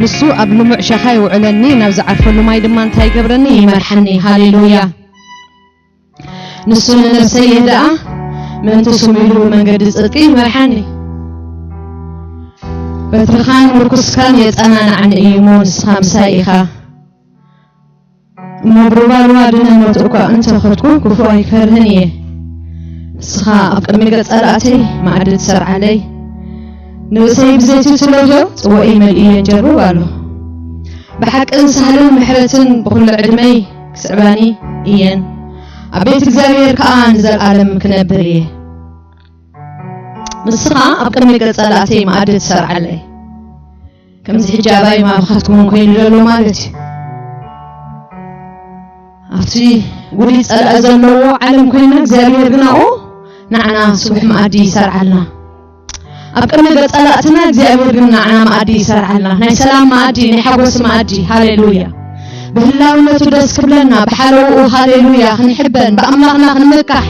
نسو قبل معشخاي وعلني نبز عرفوا له ما يدمان تاي قبرني يمرحني هاليلويا نسو نفسي يدعى من تسميلو من قد صدقي يمرحني بترخان مركز كان يتأنان عن إيمون سخام سايخة مبروبال وادنا نوتوكا أنت خدكو كفوي كرهنيه سخا أبقى ميقات أرأتي ما عدد سر علي نوسي بزيتي تلوجو وإي ملئي ينجروا والو بحق انسهلن محرتن بكل عدمي كسعباني إيان عبيت اكزابير كآن زال عالم كنبريه مسخا أبقى ميقات أرأتي ما عدد سر علي كمزي حجاباي ما بخاتكم مكوين لولو مالتي أفتي قوليت أزلوا علم كوينك اكزابير قناو نعنا صبح مأدي يسرعلنا أبقى مقت ألأتنا اكزابير نعنا مأدي يسرعلنا ناي سلام مأدي ناي حبوس مأدي هاليلويا بهلاونتو دسك بلنا بحلو هاليلويا خنحبن بأملاقنا خنمكح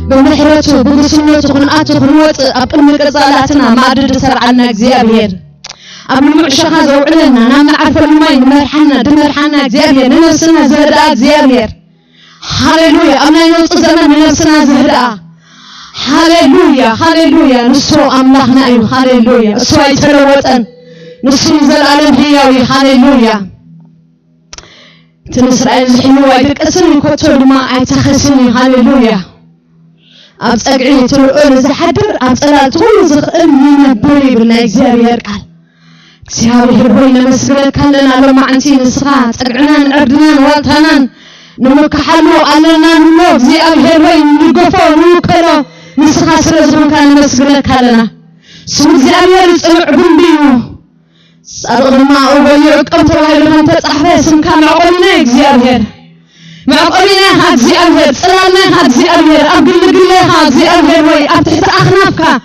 بمحرتو بقسنوتو خنقاتو خنوت أبقى مقت ألأتنا مأدي يسرعلنا اكزابير أبل معشخا زوعلنا نام نعرف المين مرحنا دمرحنا اكزابير ننسنا زهدا اكزابير هاليلويا أمنا ينطق زمن ننسنا زهدا هاليلويا هاليلويا نسو أملاخنا أيو هاليلويا نسو يتلوطن نسو زلالم هياوي هاليلويا تنسرعي الحلوة يدقسني كوتو لما عيتخسني هاليلويا أبتقعي تلقون زحدر أبتقال طول زخئل ينبري بالله اكزابير قال اكزابير هوي نمسكلك لنا لما عنتي نسخا تقعنا نعردنا والتنا نمكحلو علنا نمو اكزابير هوي نقفو نوكلو نسخا سلزم كان نمسكلك لنا سو اكزابير يصنع بنديو صادق ما أوبي عقم تروحي لهم تتصحفي سمكا معقولنا اكزابير معقولنا اكزابير صلالنا اكزابير أبقل لقليها اكزابير وي أبتحت أخنافك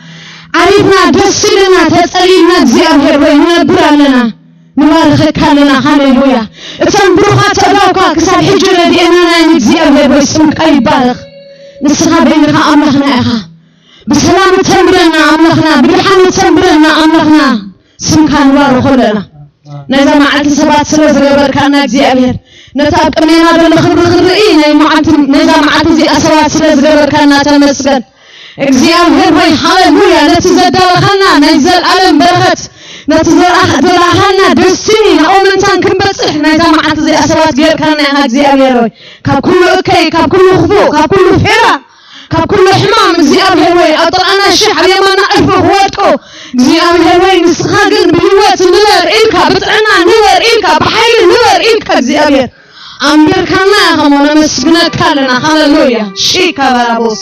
عريفنا دسلنا تسألينا اكزابير وي ننبر لنا نبارخك لنا هاليلويا اتن بروخات أباوكا كسال حجرة دينانا اكزابير وي سمك أي بارخ نسخا بينها أملخنا إخا بسلام تنبرنا أملخنا برحان تنبرنا أملخنا سمكا نبارخ لنا نزا معلت سبات سلوز غيبر كان اكزابير نتاق أمينا بالخبر خرئينا نزا معلت زي أسوات سلوز غيبر كان تمسكن اكزابير وي هاليلويا نتزد دلخنا نزل ألم برخت نتزل دلخنا دستيني نأومنتان كنبصح نزا معلت زي أسوات غير كان اكزابير وي كاب كل أكي كاب كل خفو كاب كل فيرا كاب كل حمام اكزابير وي أطر أنا الشحر يمانا ألفه واتكو اكزابير وي نسخاقن بلوات نور إلكا بطعنا نور إلكا بحيل نور إلكا اكزابير أمبر كانا خمونا مسجنا كالنا هاليلويا شيكا برابوس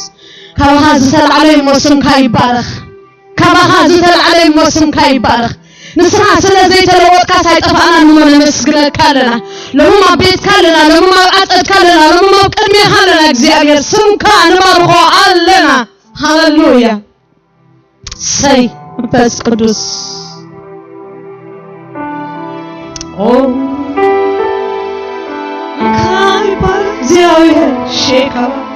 كابها زتل علي موسم كاي بارخ كابها زتل علي موسم كاي بارخ نسخا سلا زيت لوط كاساي طفانا نمنا مسجنا كالنا لهما بيت كالنا لهما أطد كالنا لهما قدمي كالنا اكزابير سمكا نبارخو علنا هاليلويا سي بس قدوس Oh كاي بارخ اكزابير شيكا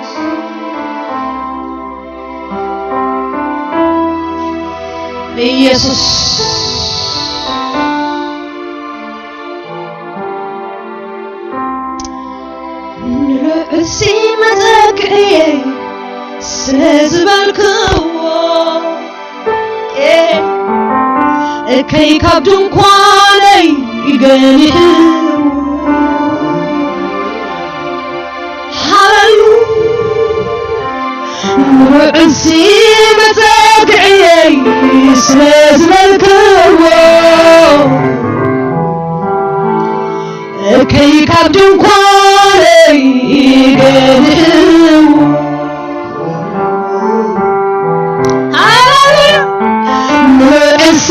ኢየሱስ ንርእሲ መዘክዕየ ስለዝበልክዎ እከይ ካብ ድንኳነይ ይገኒሕዎ ሃሌሉያ ንርእሲ መዘክዕየ ስለዝበልክዎ እከይ ካብ ድንኳነይ ይገኒሕዎ ሃሌሉያ ንርእሲ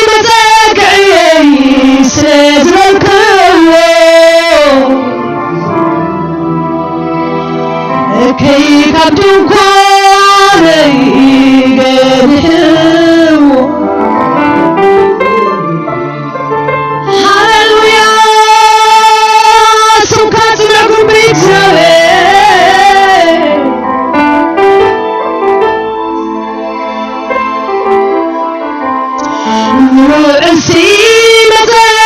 መዘክዕየ ስለዝበልክዎ እከይ ካብ ድንኳነይ ይገኒሕዎ ሃሌሉያ ስምካ ጽንዕኩን በእግዚአብሔር ንርእሲ መዘክዕየ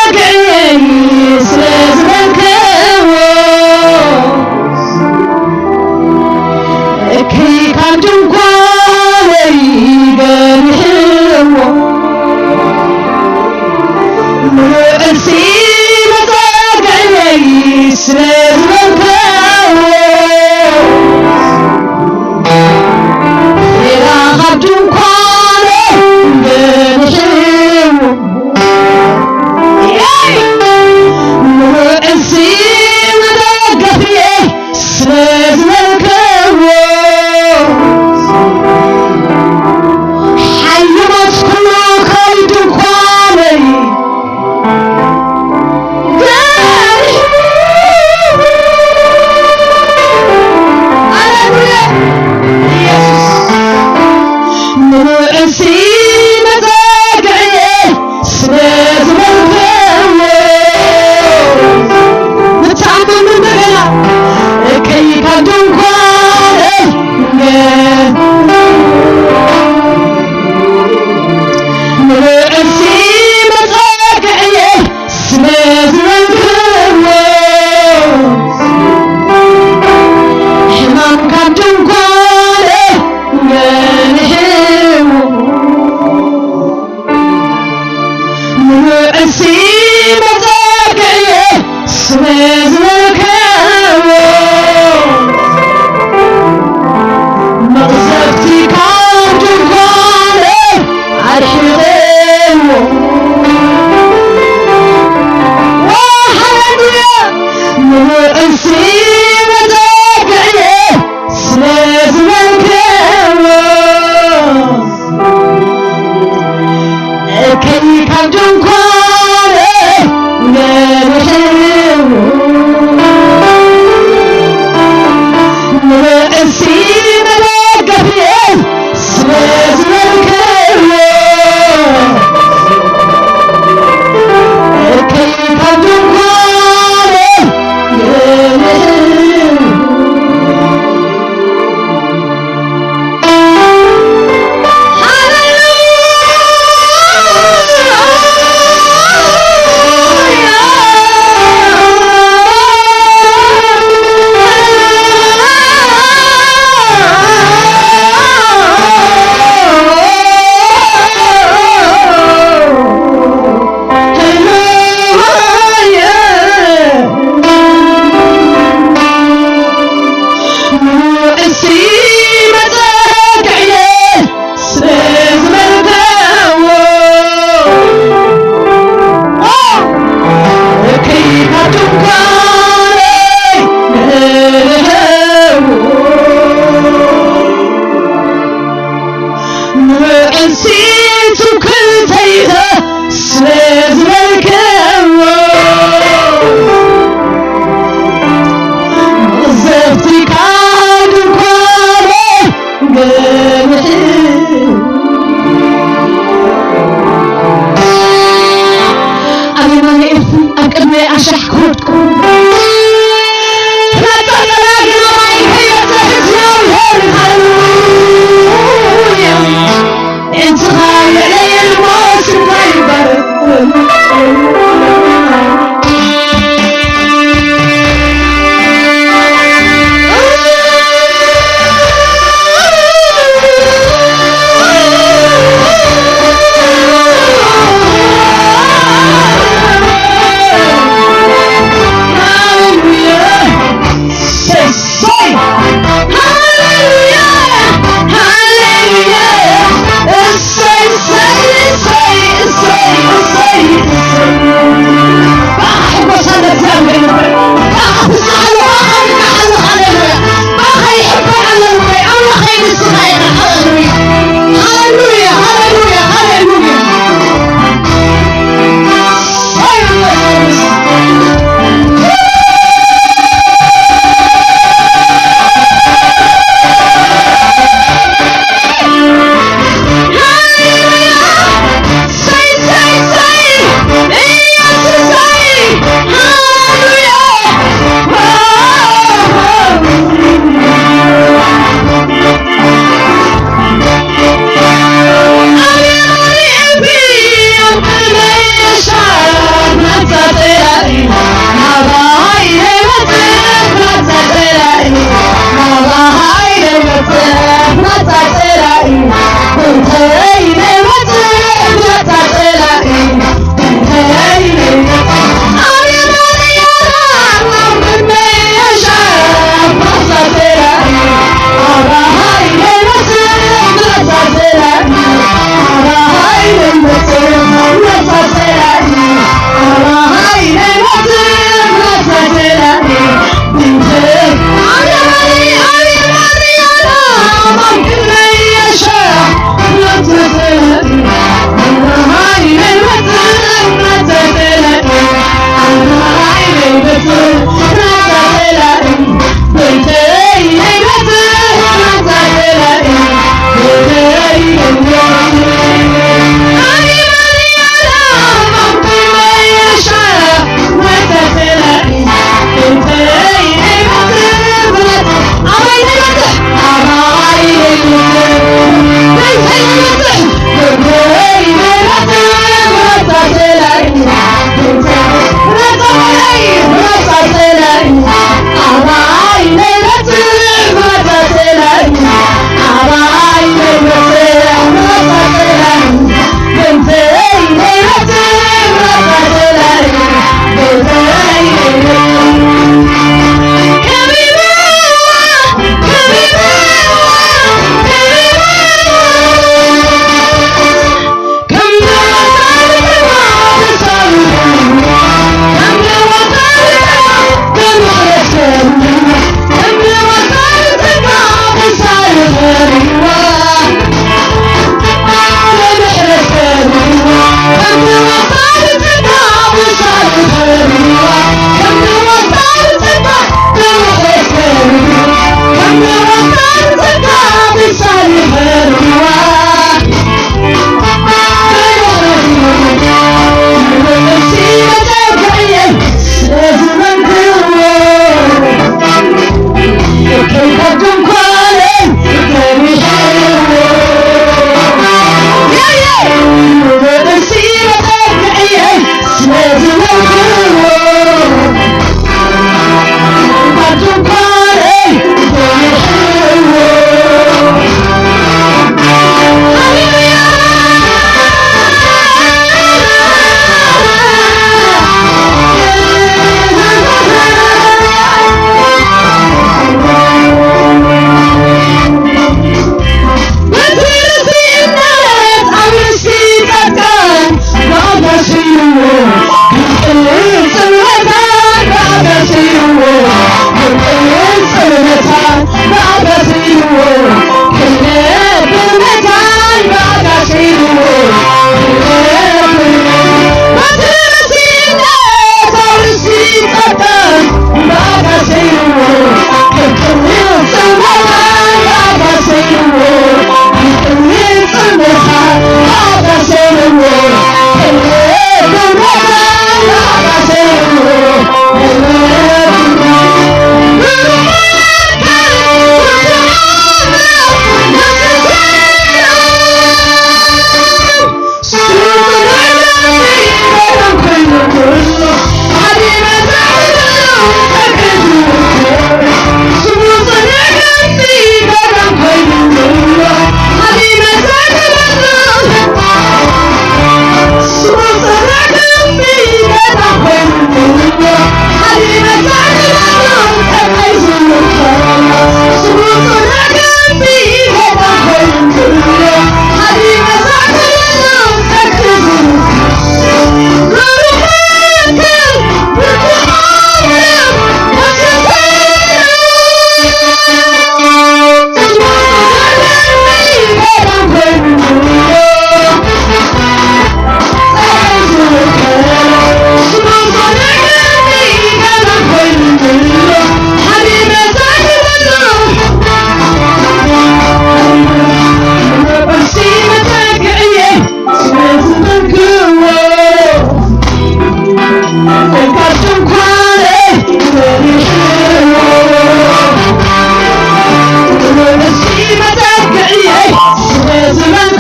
I'm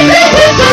This is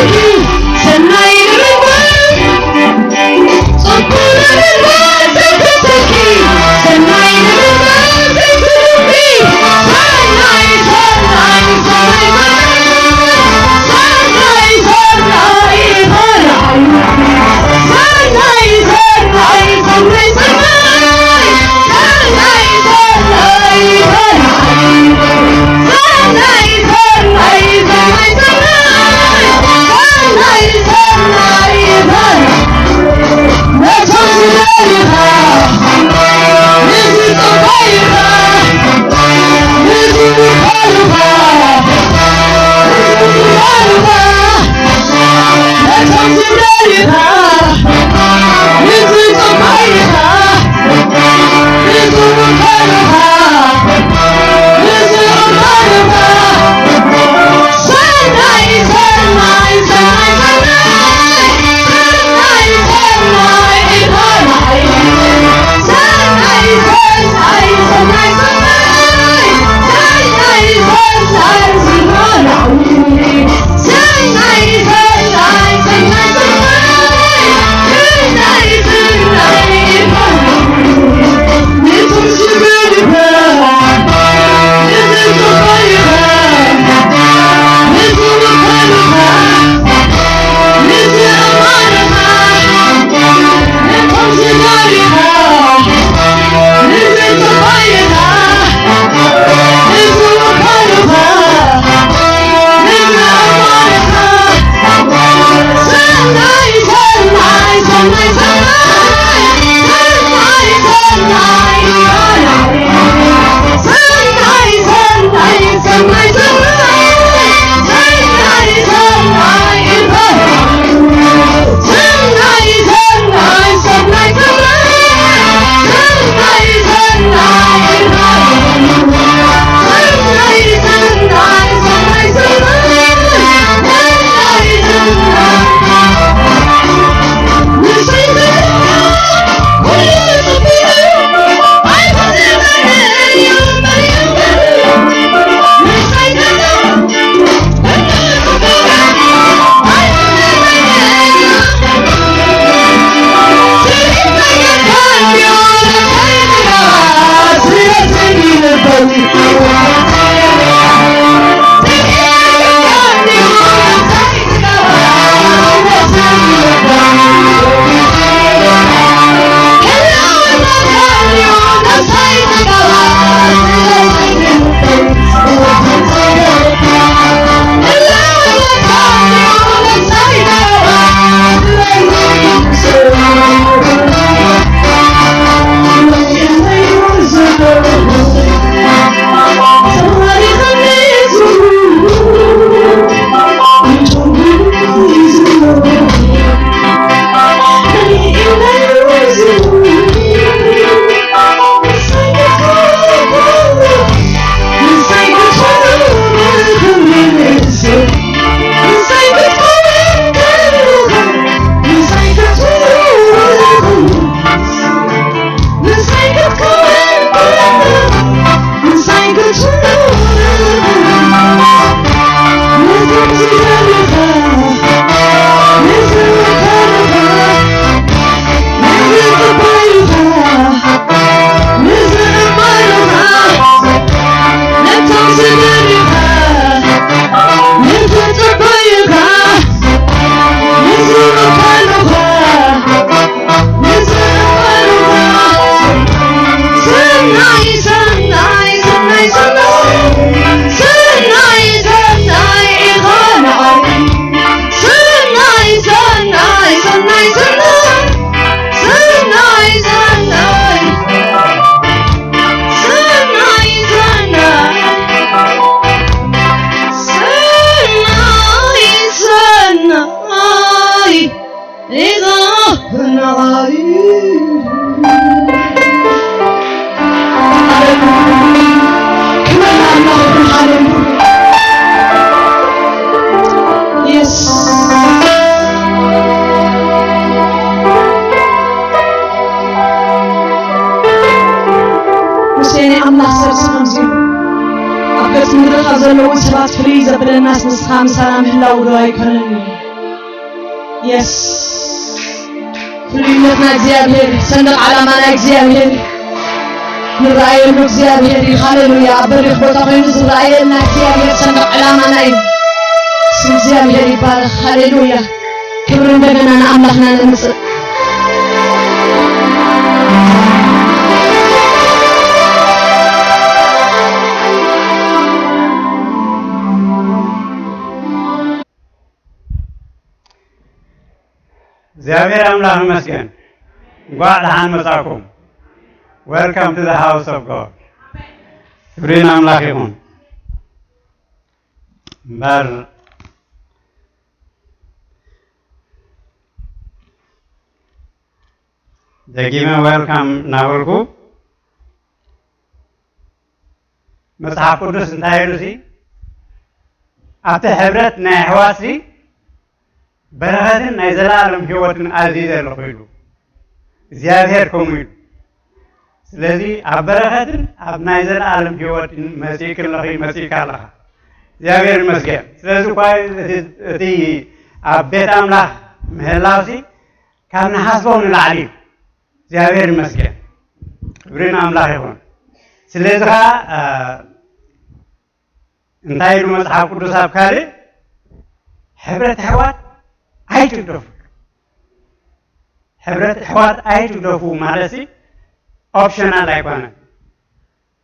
ምድር ከዘለው ሰባት ፍሪ ዘብለናስ ንስኻም ሰላም ህላው ዶ አይከነን yes ፍሪነትና እግዚአብሔር ሰንደቅ ዓላማና እግዚአብሔር ይራየሉ እግዚአብሔር ሃሌሉያ በሪኽ ቦታ ኮይኑ ዝራየልና እግዚአብሔር ሰንደቅ ዓላማና ስም እግዚአብሔር ይባረክ ሃሌሉያ ክብር እንደገና ለአምላክና ለንጽህ እግዚአብሔር አምላክ ይመስገን። እንኳን ደህና መጣችሁ። Welcome to the house of God. ክብርን አምላክ ይሁን። በር ደግመ ዌልካም ናበልኩ መጽሐፍ ቅዱስ እንታይ ይሉሲ ኣብቲ ሕብረት ናይ ኣሕዋትሲ በረኸትን ናይ ዘላለም ህይወትን ኣዚዘ ኣለኹ ኢሉ እግዚአብሔር ከምኡ ኢሉ ስለዚ ኣብ በረኸትን ኣብ ናይ ዘላለም ህይወትን መሲክ ኣለኻ እግዚአብሔር ይመስገን ስለዚ ኳይ እቲ ኣብ ቤት ኣምላኽ ምህላውሲ ካብ ንሓስቦ ንላዕሊ እግዚአብሔር ይመስገን ክብርን ኣምላኽ ይሁን ስለዚ ኸ እንታይ ኢሉ መጽሓፍ ቅዱስ ኣብ ካልእ ሕብረት ኣሕዋት ኣይትግደፉ ሕብረት ኣሕዋት ኣይትግደፉ ማለት ኦፕሽናል ኣይኮነን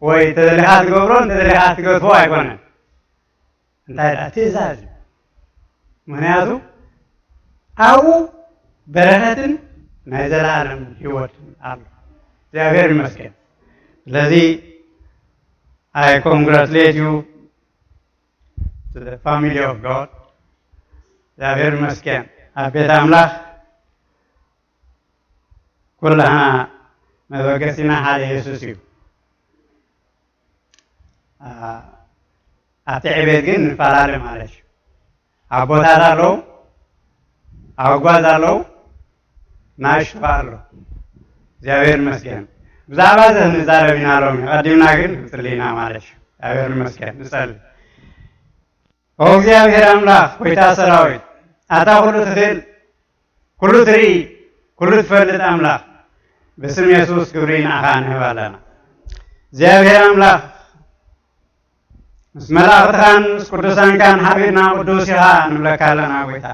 ወይ ተደሊኻ ትገብሮ ተደሊኻ ትገድፎ ኣይኮነን እንታይ ትእዛዝ ምክንያቱ ኣብኡ በረኸትን ናይ ዘላለም ህይወትን ኣሎ እግዚአብሔር ይመስገን ስለዚ I congratulate you to the family of God እግዚአብሔር ይመስገን ኣብ ቤተ ኣምላኽ ኩልና መበገሲና ሓደ ኢየሱስ እዩ ኣብቲ ዕቤት ግን ንፈላለ ማለት እዩ ኣብ ቦታት ኣለዉ ኣብ ጓዝ ኣለዉ ናይ ሽባ ኣሎ እግዚአብሔር ይመስገን ብዛዕባ እዚ ንዛረብ ኢና ሎሚ ቀዲምና ግን ክፅልይና ማለት እዩ እግዚአብሔር ይመስገን ንፀሊ ኦ እግዚአብሔር ኣምላኽ ጎይታ ሰራዊት ኣታ ኩሉ ትኽእል ኩሉ ትርኢ ኩሉ ትፈልጥ ኣምላኽ باسم يسوع كبرين أخانه ولنا እግዚአብሔር አምላክ መላእክታን ቅዱሳን ካን ሀቢና ቅዱስሃ ንብለካለና ጎይታ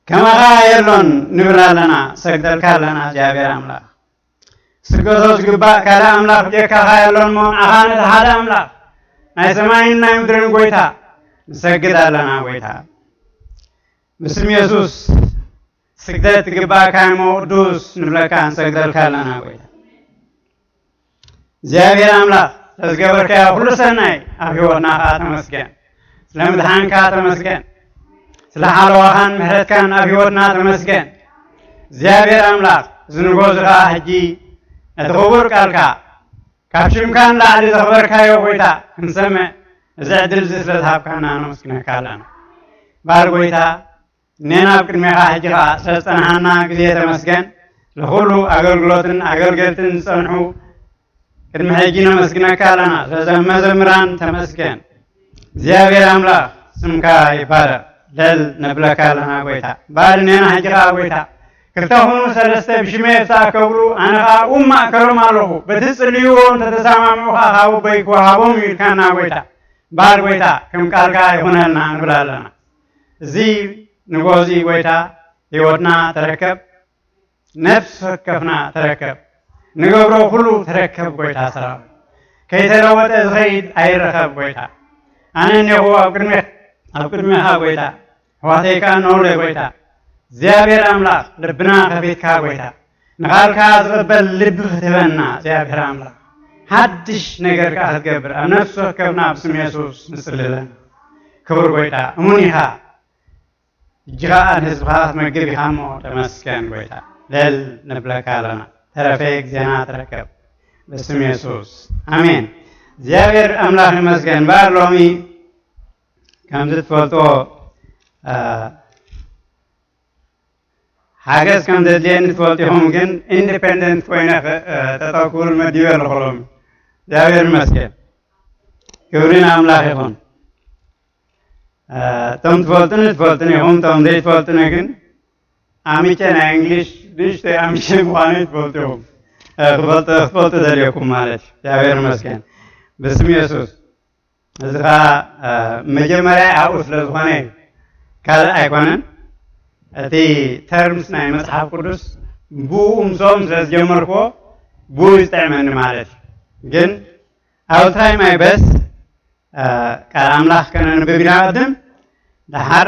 ከማኻ የሎን ንብላለና ሰግደልካለና እግዚአብሔር አምላክ ስግደቶች ግባእ ካልእ አምላክ ጀካኻ የሎን መሆን ኣኻነት ሓደ አምላክ ናይ ሰማይን ናይ ምድርን ጎይታ ንሰግዳለና ጎይታ በስም ኢየሱስ ስግደት ግባእ ካይሞ ቅዱስ ንብለካ ንሰግደልካለና ጎይታ እግዚአብሔር አምላክ ተዝገበርከ ሁሉ ሰናይ ኣብ ህይወትና ተመስገን ስለምድሓንካ ተመስገን ስለሓለዋኻን ምሕረትካን ኣብ ህይወትና ተመስገን እግዚአብሔር አምላክ ዝንጎዝኻ ሕጂ ነቲ ክቡር ቃልካ ካብ ሽምካን ላዕሊ ዘኽበርካዮ ጎይታ ክንሰምዕ እዚ ዕድል ስለዝሃብካና ነመስግነካ ኣለና ባር ጎይታ እኔና ኣብ ቅድሜኻ ሕጂ ኸ ስለዝፀናሓና ግዜ ተመስገን ለኩሉ ኣገልግሎትን ኣገልገልትን ዝፀንሑ ቅድሚ ሕጂ ነመስግነካ ኣለና ስለዘም መዘምራን ተመስገን እግዚአብሔር አምላክ ስምካ ይባረክ ለል ነብለካ ኣለና ጎይታ ባር እኔና ሕጂ ኸ ጎይታ ክልተ ኹኑ ሰለስተ ብሽሜ ተኣከብሉ ኣነ ኸ ማእከሎም ኣለኹ በቲ ፅልይዎም ተተሰማምዑኻ ካብኡ በይክወሃቦም ኢልካና ጎይታ ባር ጎይታ ከም ቃልካ ይኹነልና ንብል ኣለና እዚ ንጎዚ ጎይታ ህይወትና ተረከብ ነፍስ ወከፍና ተረከብ ንገብሮ ሁሉ ተረከብ ጎይታ ሰራዊት ከይተለወጠ ዝኸይድ ኣይረኸብ ጎይታ ኣነ እኔኹ ኣብ ቅድሜኻ ጎይታ ሕዋተይካ ነውለ ጎይታ እግዚአብሔር አምላክ ልብና ከፊትካ ጎይታ ንኻልካ ዝቕበል ልቢ ክትበና እግዚአብሔር አምላክ ሓድሽ ነገርካ ክትገብር ኣብ ነፍሲ ወከፍና ብስም ኢየሱስ ንፅልለና ክቡር ጎይታ እሙን ኢኻ እጅኻ ንህዝብኻ ክትመግብ ኢኻ እሞ ተመስገን ጎይታ ለል ንብለካ ኣለና ተረፈይ ግዜና ተረከብ በስም ኢየሱስ ኣሜን እግዚአብሔር አምላክ ይመስገን ባር ሎሚ ከምዚ ትፈልጦ ሓገዝ ከም ዘድልየኒ ትፈልጢኹም ግን ኢንዲፔንደንት ኮይነ ጠጠው ክብል መዲበ ኣለኹ ሎሚ እግዚአብሔር ይመስገን ክብርን አምላክ ይሁን ቶም ትፈልጥን ይሁን ቶም ዘይትፈልጥን ግን አሚቼ ናይ እንግሊሽ ድሽተ አሚቼ ምዃኑ ትፈልጥኩም ክፈልጡ ዘልየኩም ማለት እግዚአብሔር ይመስገን በስም ኢየሱስ እዚኻ መጀመሪያ ኣብኡ ስለዝኾነ ካልእ ኣይኮነን እቲ ተርምስ ናይ መጽሓፍ ቅዱስ ብኡ ምሶም ስለዝጀመርክዎ ብኡ ይስጠዕመኒ ማለት ግን I'll try my best ቃል አምላክ ከነንብብ ይናቅድም ድሓር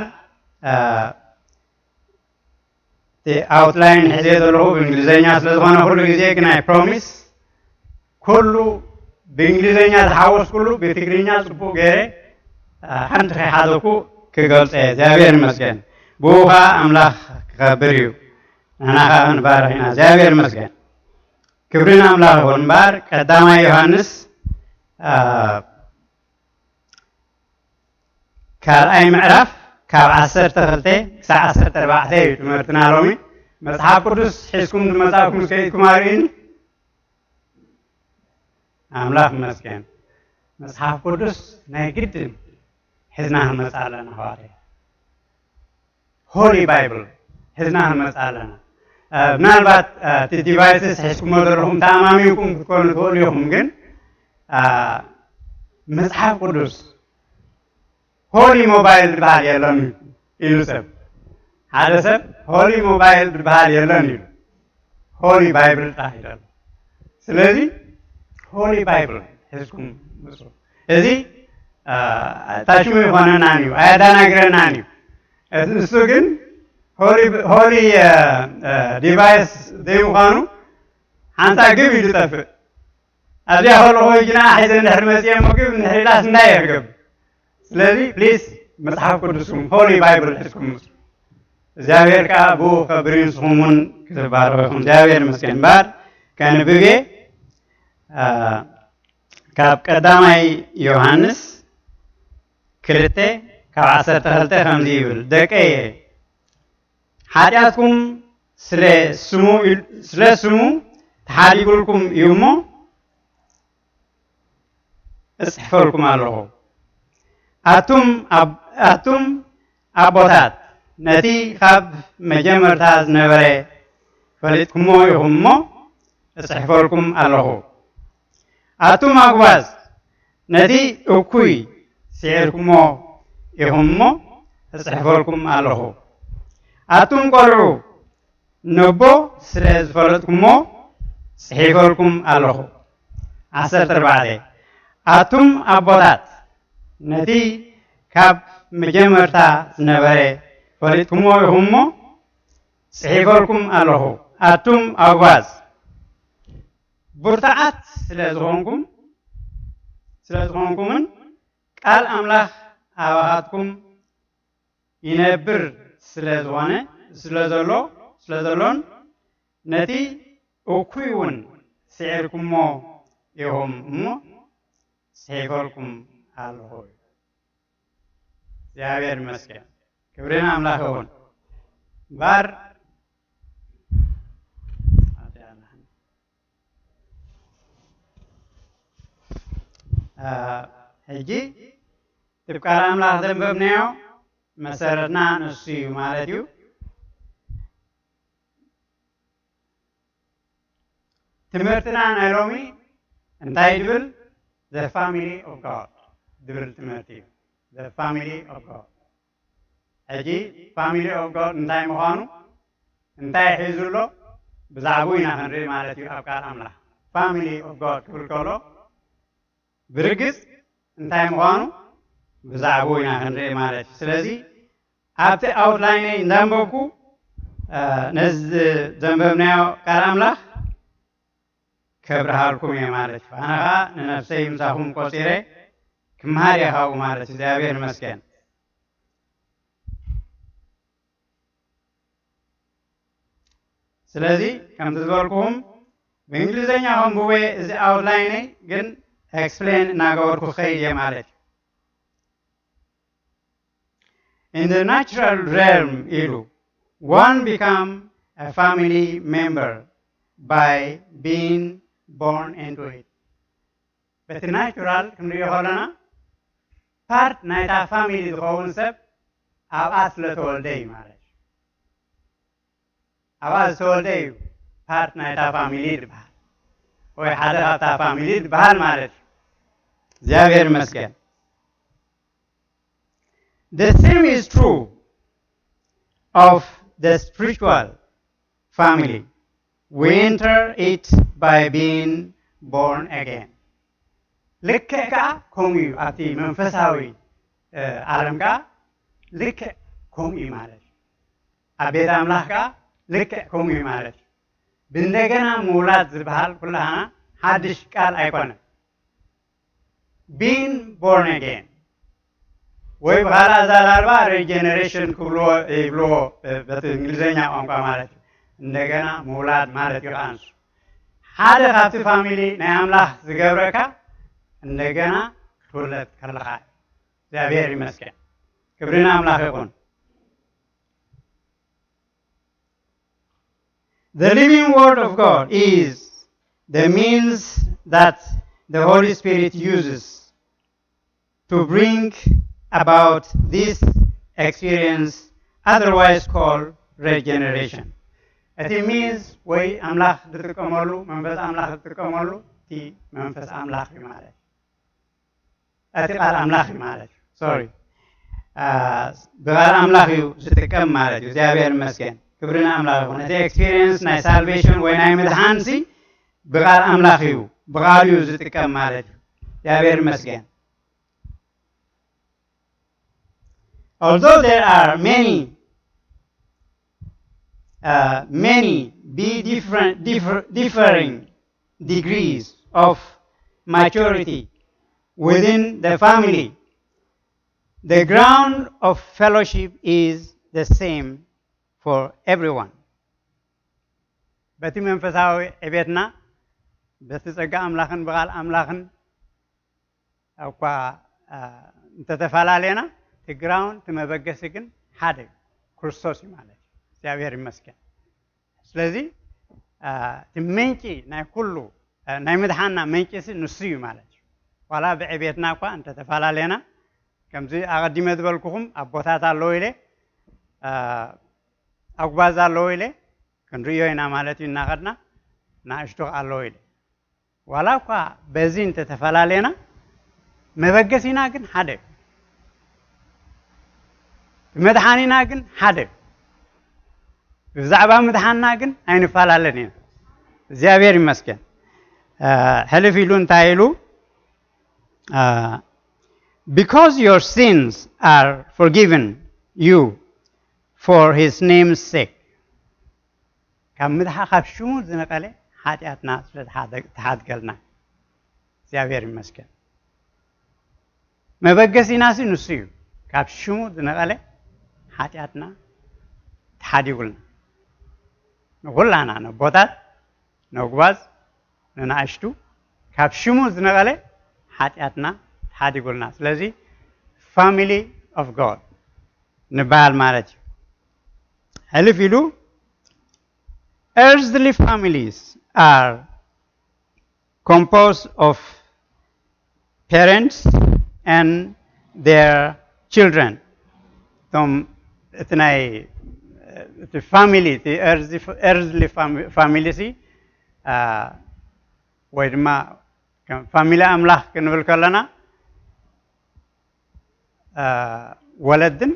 outline ሕዜ ዘለኹ ብእንግሊዘኛ ስለዝኾነ ኩሉ ግዜ ግን I promise ኩሉ ብእንግሊዘኛ ዝሓወስ ኩሉ ብትግርኛ ፅቡቅ ገይረ ሓንቲ ከይሓዘኩ ክገልፀ እግዚአብሔር ይመስገን ብኡኻ ኣምላኽ ክኸብር እዩ ንሕናኻ ክንባርኽ ኢና እግዚአብሔር ይመስገን ክብርን ኣምላኽ ይኹን እምበር ቀዳማይ ዮሃንስ ካልኣይ ምዕራፍ ካብ 12 ክሳብ 14 እዩ ትምህርትና ሎሚ መጽሓፍ ቅዱስ ሒዝኩም ዝመጻእኩም ከይድኩም ኣርእኒ ኣምላኽ ይመስገን መጽሓፍ ቅዱስ ናይ ግድን ሒዝና ክንመጽእ ኣለና ኣሕዋተይ ሆሊ ባይብል ሒዝና ክንመጽእ ኣለና ምናልባት እቲ ዲቫይስስ ሒዝኩሞ ዘለኹም ተኣማሚንኩም ክትኮኑ ትኽእሉ ኢኹም ግን መጽሐፍ ቅዱስ ሆሊ ሞባይል ዝበሃል የለን ኢሉ ሰብ ሓደ ሰብ ሆሊ ሞባይል ዝበሃል የለን ኢሉ ሆሊ ባይብል ጥራሕ ይደሎ ስለዚ ሆሊ ባይብል ሒዝኩም ምፁ እዚ ታሽሙ ይኾነናን እዩ ኣያዳናግረናን እዩ እሱ ግን ሆሊ ዲቫይስ ዘይምዃኑ ሓንሳ ግብ ኢሉ ጠፍእ أبي أقول هو جنا حيث نحر مسيح مكيف نحر لاس ناير قب سلذي بليز مصحف قدسكم هولي بايبل حسكم زاوير كأبو خبرين سخمون كتبار ويخون زاوير مسكين بار كان بيجي كاب قدامي يوحنس كرته كاب 10 خمسي يقول دكاي حاجاتكم سلا سمو تحاليقولكم يومو እስሕፈልኩም ኣለኹ ኣቱም ኣቦታት ነቲ ካብ መጀመርታ ዝነበረ ፈሊጥኩሞ ኢኹም እሞ እስሕፈልኩም ኣለኹ ኣቱም ኣግባዝ ነቲ እኩይ ስዒርኩሞ ኢኹም እሞ እስሕፈልኩም ኣለኹ ኣቱም ቆልዑ ነቦ ስለ ዝፈለጥኩሞ ጽሒፈልኩም ኣለኹ 14 ኣቱም ኣቦታት ነቲ ካብ መጀመርታ ዝነበረ ፈሊጥኩሞ ኢኹም እሞ ጽሒፈልኩም ኣለኹ ኣቱም ኣጓዝ ብርቱዓት ስለዝኾንኩምን ቃል ኣምላኽ ኣባኻትኩም ይነብር ስለዘሎን ነቲ እኩይ እውን ስዒርኩሞ ኢኹም እሞ ጽሒፈልኩም ኣለኹ እግዚአብሔር ይመስገን ክብርን አምላክ ይሁን ባር ሕጂ ትብቃል አምላክ ዘንበብናዮ መሰረትና ንሱ እዩ ማለት እዩ ትምህርትና ናይ ሎሚ እንታይ ድብል the family of God ድብል ትምህርቲ እዩ the family of God ሕጂ family of God እንታይ ምዃኑ እንታይ ሒዙሎ ብዛዕባ ኢና ክንርኢ ማለት እዩ ኣብ ቃል ኣምላኽ family of God ክብል ከሎ ብርግጽ እንታይ ምዃኑ ብዛዕባ ኢና ክንርኢ ማለት እዩ ስለዚ ኣብቲ ኣውትላይን እንዳንበብኩ ነዚ ዘንበብናዮ ቃል ኣምላኽ ከብርሃልኩም እየ ማለት እዩ ኣነ ኸ ንነፍሰይ ምሳኹም ቆፂረ ክምሃር እየ ካብኡ ማለት እዩ እግዚአብሔር ይመስገን ስለዚ ከምቲ ዝበልኩኹም ብእንግሊዘኛ ከንብበ እዚ ኣውትላይነይ ግን ኤክስፕሌን እናገበርኩ ከይድ እየ ማለት እዩ In the natural realm, one becomes a family member by being born into it. But the natural, part ናይታ ፋሚሊ ዝኸውን ሰብ ኣብኣ ስለተወልደ እዩ ማለት እዩ ኣብኣ ዝተወልደ እዩ part ናይታ ፋሚሊ ይበሃል ወይ ሓደ ካብታ ፋሚሊ ይበሃል ማለት እዩ እግዚአብሔር ይመስገን The same is true of the spiritual family. We enter it by being born again. ልክዕ ከምኡ እዩ ኣብቲ መንፈሳዊ ዓለም ካ ልክዕ ከምኡ እዩ ማለት እዩ ኣብ ቤተ ኣምላኽ ካ ልክዕ ከምኡ እዩ ማለት እዩ ብእንደገና ምውላድ ዝበሃል ኩላህና ሓድሽ ቃል ኣይኮነን being born again ወይ በኋላ ዛላልባ ሪጀነሬሽን ክብልዎ ይብልዎ በእንግሊዝኛ ቋንቋ ማለት እዩ እንደገና ምውላድ ማለት እዩ አንሱ ሓደ ካብቲ ፋሚሊ ናይ ኣምላኽ ዝገብረካ እንደገና ክትውለድ ከለኻ እግዚአብሔር ይመስገን ክብርና ኣምላኽ ይኹን The living word of God is the means that the Holy Spirit uses to bring about this experience otherwise called regeneration. It means way amlach ditqamolu manfas amlach ditqamolu ti manfas amlach ማለት አትቃል አምላክ ማለት sorry በቃል አምላክ ዝጥቀም ማለት እግዚአብሔር ይመስገን ክብርና አምላክ ሆነ the experience ናይ salvation ወይ ናይ መድኃንሲ በቃል አምላክ በቃሉ ዝጥቀም ማለት እግዚአብሔር ይመስገን Although there are many differing degrees of maturity within the family, the ground of fellowship is the same for everyone. በቲ መንፈሳዊ ዕቤትና በቲ ጸጋ አምላኽን በቃል አምላኽን አኳ እንተተፈላለና ትግራውን ተመበገስ ግን ሓደ ክርስቶስ ማለት እግዚአብሔር ይመስገን ስለዚህ ትመንጪ ናይ ኩሉ ናይ መድኃና መንጪስ ንስዩ ማለት ዋላ በዕቤትና እንኳ እንተ ተፈላለና ከምዚ አቀዲመ ዝበልኩኹም አቦታት አለው ኢለ አጓዛ አለው ኢለ ክንሪዮ ኢና ማለት ይናቀድና ናሽቶ አለው ኢለ ዋላ እንኳ በዚህ እንተ ተፈላለና መበገሲና ግን ሓደ መድኃኒና ግን ሓደ ብዛዕባ መድኃና ግን አይንፈላለን ኢና እግዚአብሔር ይመስገን ሕልፍ ኢሉ እንታይ ኢሉ because your sins are forgiven you for his name's sake ካብ ምድሓ ካብ ሽሙ ዝነቀለ ኃጢአትና ስለተሓድገልና እግዚአብሔር ይመስገን መበገሲናሲ ንሱ እዩ ካብ ሽሙ ዝነቀለ ኃጢአትና ተሓዲጉልና ንኩላና ነቦታት ነጓዝ ንናእሽቱ ካብ ሽሙ ዝነቀለ ኃጢአትና ተሓዲጉልና ስለዚህ family of God ንባል ማለት እዩ ሕልፍ ኢሉ earthly families are composed of parents and their children the family the earthly family ወይ ድማ ፋሚሊ አምላክ ክንብል ከለና ወለድን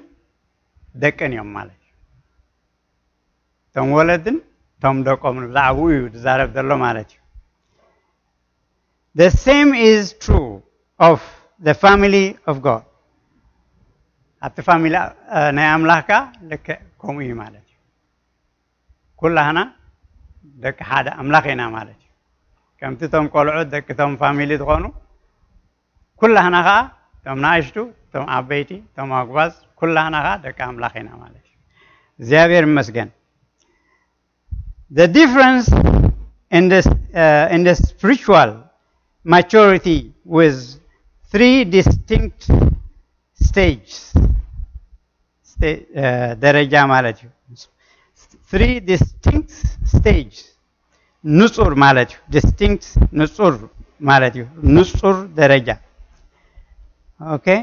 ደቀን እዮም ማለት ቶም ወለድን ቶም ደቆም ብዛዕባ እዩ ዝዛረብ ዘሎ ማለት እዩ The same is true of the family of God at the family ናይ አምላካ ልክ ከምኡ እዩ ማለት እዩ ኩላህና ደቂ ሓደ አምላክ ኢና ማለት እዩ ከምቲ ቶም ቆልዑት ደቂ ቶም ፋሚሊ ዝኾኑ ኩላህና ኸ ቶም ናእሽቱ ቶም ዓበይቲ ቶም አጓዝ ኩላህና ኸ ደቂ አምላክ ኢና ማለት እዩ እግዚአብሔር ይመስገን The difference in the spiritual maturity with three distinct stages ደረጃ ማለት እዩ three distinct stages ንጹር ማለት እዩ distinct ንጹር ማለት እዩ ንጹር ደረጃ okay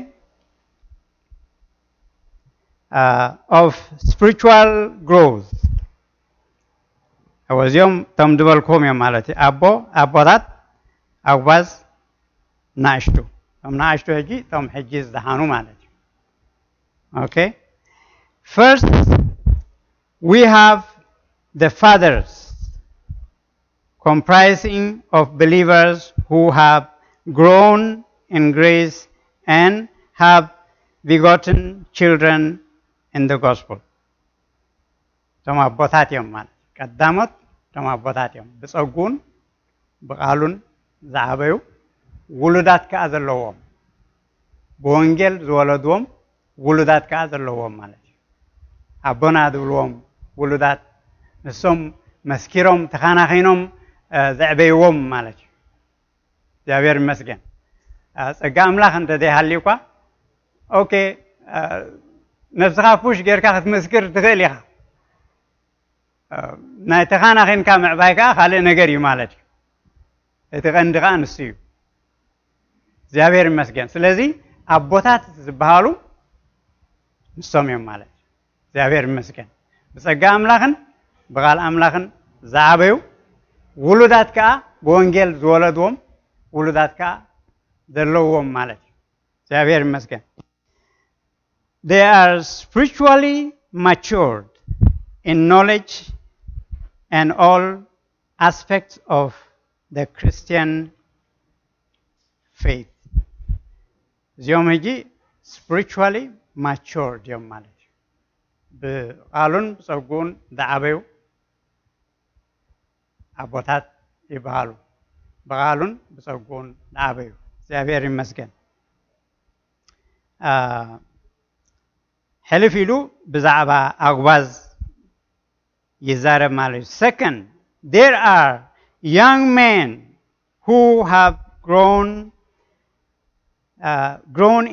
of spiritual growth. ወዚኦም ቶም ድበልኩም እዮም ማለት ኣቦታት ኣጓዝ ናእሽቱ ቶም ናእሽቱ ሕጂ ቶም ሕጂ ዝደሓኑ ማለት እዩ okay first we have the fathers comprising of believers who have grown in grace and have begotten children in the gospel ቶም ኣቦታት እዮም ማለት ቀዳሞት ቶም ኣቦታት እዮም ብፀጉን ብቃሉን ዝዓበዩ ውሉዳት ከዓ ዘለዎም ብወንጌል ዝወለድዎም ውሉዳት ከዓ ዘለዎም ማለት እዩ ኣቦና ዝብልዎም ውሉዳት ንሶም መስኪሮም ተኻናኺኖም ዘዕበይዎም ማለት እዩ እግዚአብሔር ይመስገን ጸጋ አምላክ እንተዘይሃልዩ እኳ ኦኬ ነፍስኻ ፑሽ ጌርካ ክትመስክር ትኽእል ኢኻ ናይ ተኻናኺንካ ምዕባይካ ካልእ ነገር እዩ ማለት እዩ እቲ ቀንዲ ከዓ ንሱ እዩ እግዚአብሔር ይመስገን ስለዚ ኣቦታት ዝበሃሉ ንሶም እዮም ማለት እዩ እግዚአብሔር ይመስገን ብጸጋ አምላክን ብቃል አምላክን ዝዓበዩ ውሉዳት ከዓ ብወንጌል ዝወለድዎም ውሉዳት ከዓ ዘለዎም ማለት እዩ እግዚአብሔር ይመስገን they are spiritually matured in knowledge and all aspects of the Christian faith እዚኦም ሕጂ spiritually matured እዮም ማለት እዩ ብቃሉን ብፀጉን ዝዓበዩ ኣቦታት ይበሃሉ ብቃሉን ብፀጉን ዝዓበዩ እግዚአብሔር ይመስገን ሕልፍ ኢሉ ብዛዕባ ኣጓዝ ይዛረብ ማለት እዩ second there are young men who have grown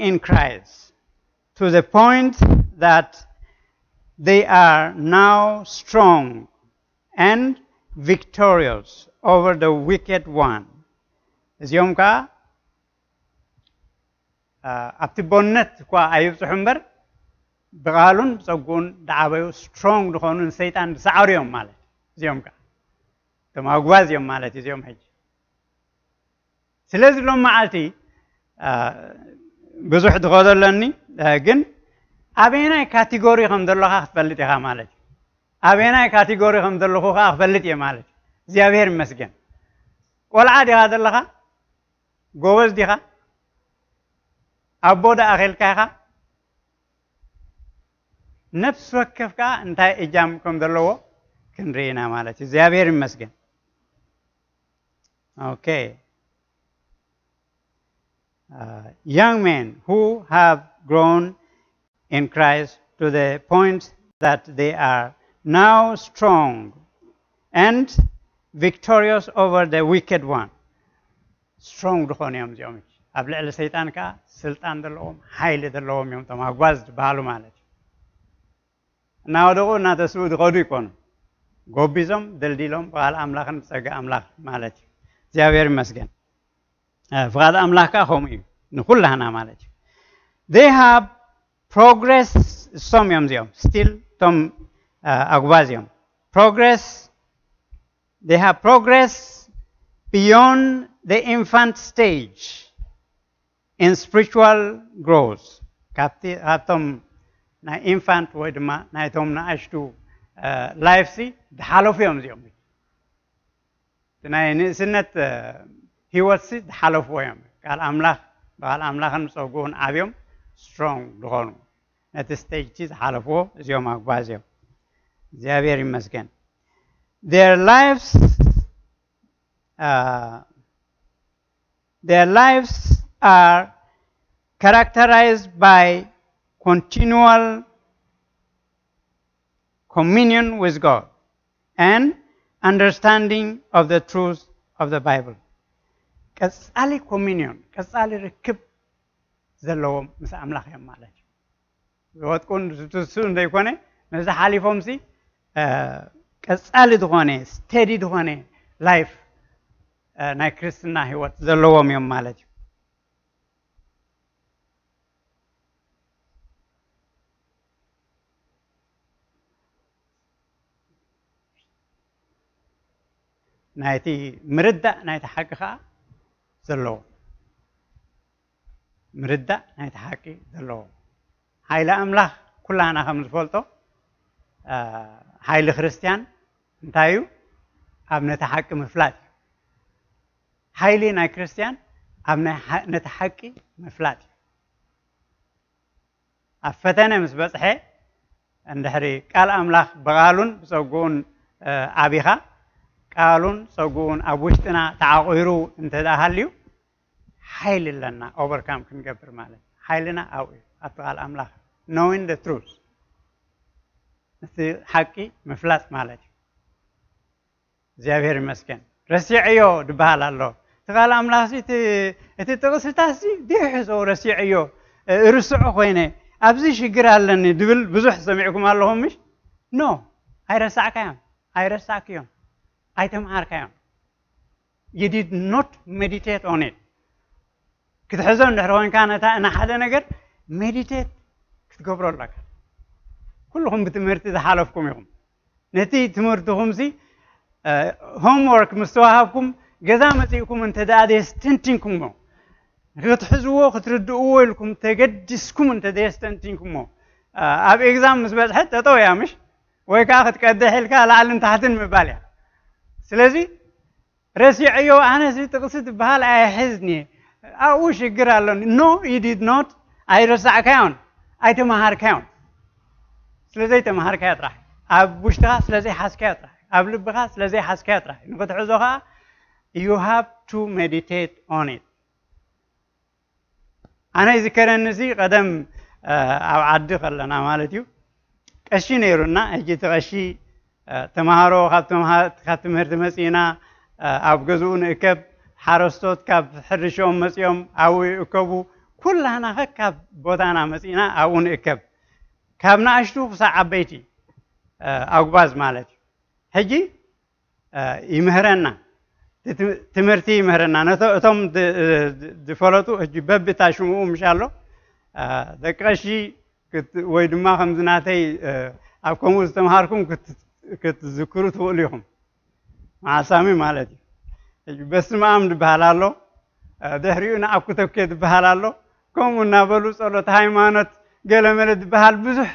in Christ to the point that they are now strong and victorious over the wicked one እዚኦም ከዓ ኣብቲ ቦነት እኳ ኣይብፅሑ እምበር ብቃሉን ብፀጉን ዳዓበዩ ስትሮንግ ዝኾኑ ንሰይጣን ዝሰዓሩ እዮም ማለት እዚኦም ከዓ እቶም ኣጓዝ እዮም ማለት እዚኦም ሕጂ ስለዚ ሎም መዓልቲ ብዙሕ ትኸደለኒ ግን ኣበየናይ ካቴጎሪ ከም ዘለኻ ክትፈልጥ ኢኻ ማለት እዩ ኣበየናይ ካቴጎሪ ከም ዘለኹ ከዓ ክፈልጥ እየ ማለት እዩ እግዚአብሔር ይመስገን ቆልዓ ዲኻ ዘለኻ ጎበዝ ዲኻ ኣቦ ዳኣኺልካ ኢኻ ነፍስ ወከፍ ከዓ እንታይ እጃም ከም ዘለዎ ክንርኢና ማለት እዩ እግዚአብሔር ይመስገን okay young men who have grown in Christ to the point that they are now strong and victorious over the wicked one strong ዝኾኑ እዮም እዚኦም ኣብ ልዕሊ ሰይጣን ከዓ ስልጣን ዘለዎም ሓይሊ ዘለዎም እዮም እቶም ኣጓዝ ዝበሃሉ ማለት እዩ እናወደቁ እናተስኡ ዝኸዱ ይኮኑ ጎቢዞም ደልዲሎም ብቃል ኣምላክን ብፀጋ ኣምላክ ማለት እዩ እግዚአብሔር ይመስገን ፍቃድ ኣምላክ ከዓ ከምኡ እዩ ንኩላህና ማለት እዩ they have progress some እዮም እዚኦም still ቶም ኣጓዝ እዮም they have progress beyond the infant stage in spiritual growth ካብቶም ናይ ኢንፋንት ወይ ድማ ናይቶም ንኣሽቱ ላይፍ ሲ ዝሓለፉ እዮም እዚኦም ናይ ንእስነት ሂወት ሲ ዝሓለፍዎ እዮም ቃል ኣምላክ ብቃል ኣምላክን ፀጉን ዓብዮም ስትሮንግ ዝኾኑ ነቲ ስቴጅ ሲ ዝሓለፍዎ እዚኦም ኣጓዝ እዮም እግዚአብሔር ይመስገን their lives are characterized by continual communion with God and understanding of the truth of the Bible ቀጻሊ communion ቀጻሊ ርክብ ዘለዎም ምስ ኣምላኽ እዮም ማለት እዩ ዝወጥቁን ዝትሱ እንደይኮነ ነዚ ሓሊፎም ሲ ቀጻሊ ዝኾነ ስቴዲ ዝኾነ ላይፍ ናይ ክርስትና ህይወት ዘለዎም እዮም ማለት እዩ ናይቲ ምርዳእ ናይቲ ሓቂ ከዓ ዘለዎ ምርዳእ ናይቲ ሓቂ ዘለዎ ሓይሊ ኣምላኽ ኩላና ከም ዝፈልጦ ሓይሊ ክርስቲያን እንታይ እዩ ኣብ ነቲ ሓቂ ምፍላጥ ሓይሊ ናይ ክርስቲያን ኣብ ነቲ ሓቂ ምፍላጥ ኣብ ፈተነ ምስ በፅሐ እንድሕሪ ቃል ኣምላኽ ብቓሉን ብፀጉኡን ዓቢኻ ቃሉን ፀጉኡን ኣብ ውሽጥና ተዓቂሩ እንተዳሃልዩ ሓይሊ ኣለና ኦቨርካም ክንገብር ማለት ሓይልና ኣብኡ ኣብቲ ቃል ኣምላኽ knowing the truth እቲ ሓቂ ምፍላጥ ማለት እዩ እግዚአብሔር ይመስገን ረሲዕዮ ድበሃል ኣሎ እቲ ቃል ኣምላኽ እቲ ጥቕስታት ዲሕዞ ረሲዕዮ ርስዑ ኮይነ ኣብዚ ሽግር ኣለኒ ድብል ብዙሕ ሰሚዕኩም ኣለኹም ምሽ ኖ ኣይረሳዕካዮም ኣይተምሃርካዮም you did not meditate on it ክትሕዞ እንድሕር ኮይንካ ንሓደ ነገር ሜዲቴት ክትገብሮ ኣለካ ኩልኩም ብትምህርቲ ዝሓለፍኩም ኢኹም ነቲ ትምህርትኩም ሆምወርክ ምስ ተዋሃብኩም ገዛ መፂእኩም እንተደኣ ደየስተንቲንኩሞ ክትሕዝዎ ክትርድእዎ ኢልኩም ተገዲስኩም እንተደየስተንቲንኩሞ ኣብ ኤግዛም ምስ በፅሐት ጠጠው እያ ምሽ ወይ ከዓ ክትቀድሕ ኢልካ ላዕልን ታሕትን ምባል እያ ስለዚ ረሲዕዮ ኣነዚ ጥቕሲ ትበሃል ኣይሕዝኒ ኣብኡ ሽግር ኣሎኒ ኖ you did not ኣይረሳዕካዮን ኣይተምሃርካዮን ስለዘይተምሃርካዮ ጥራሕ ኣብ ውሽጥኻ ስለዘይሓዝካዮ ጥራሕ ኣብ ልብኻ ስለዘይሓዝካዮ ጥራሕ ንክትሕዞ ከዓ you have to meditate on it ኣነ ይዝከረኒ ቀደም ኣብ ዓዲ ከለና ማለት እዩ ቀሺ ነይሩና ሕጂ እቲ ቀሺ ተምሃሮ ካብ ትምህርቲ መፂና ኣብ ገዝኡ ንእከብ ሓረስቶት ካብ ሕርሾም መፂኦም ኣብኡ ይእከቡ ኩላና ካብ ቦታና መፂና ኣብኡ ንእከብ ካብ ንኣሽቱ ክሳብ ዓበይቲ ኣጉባዝ ማለት እዩ ሕጂ ይምህረና ትምህርቲ ይምህረና እቶም ዝፈለጡ ሕጂ በብታ ሽምኡ ምሻ ኣሎ ደቂ ቀሺ ወይ ድማ ከምዚ ናተይ ኣብ ከምኡ ዝተምሃርኩም ክትዝክሩ ትኽእሉ ኢኹም ማዓሳሚ ማለት እዩ በስመ አብ ድበሃል ኣሎ ድሕሪኡ ንኣብ ኩተብኬ ድበሃል ኣሎ ከምኡ እናበሉ ፀሎት ሃይማኖት ገለመለ ድበሃል ብዙሕ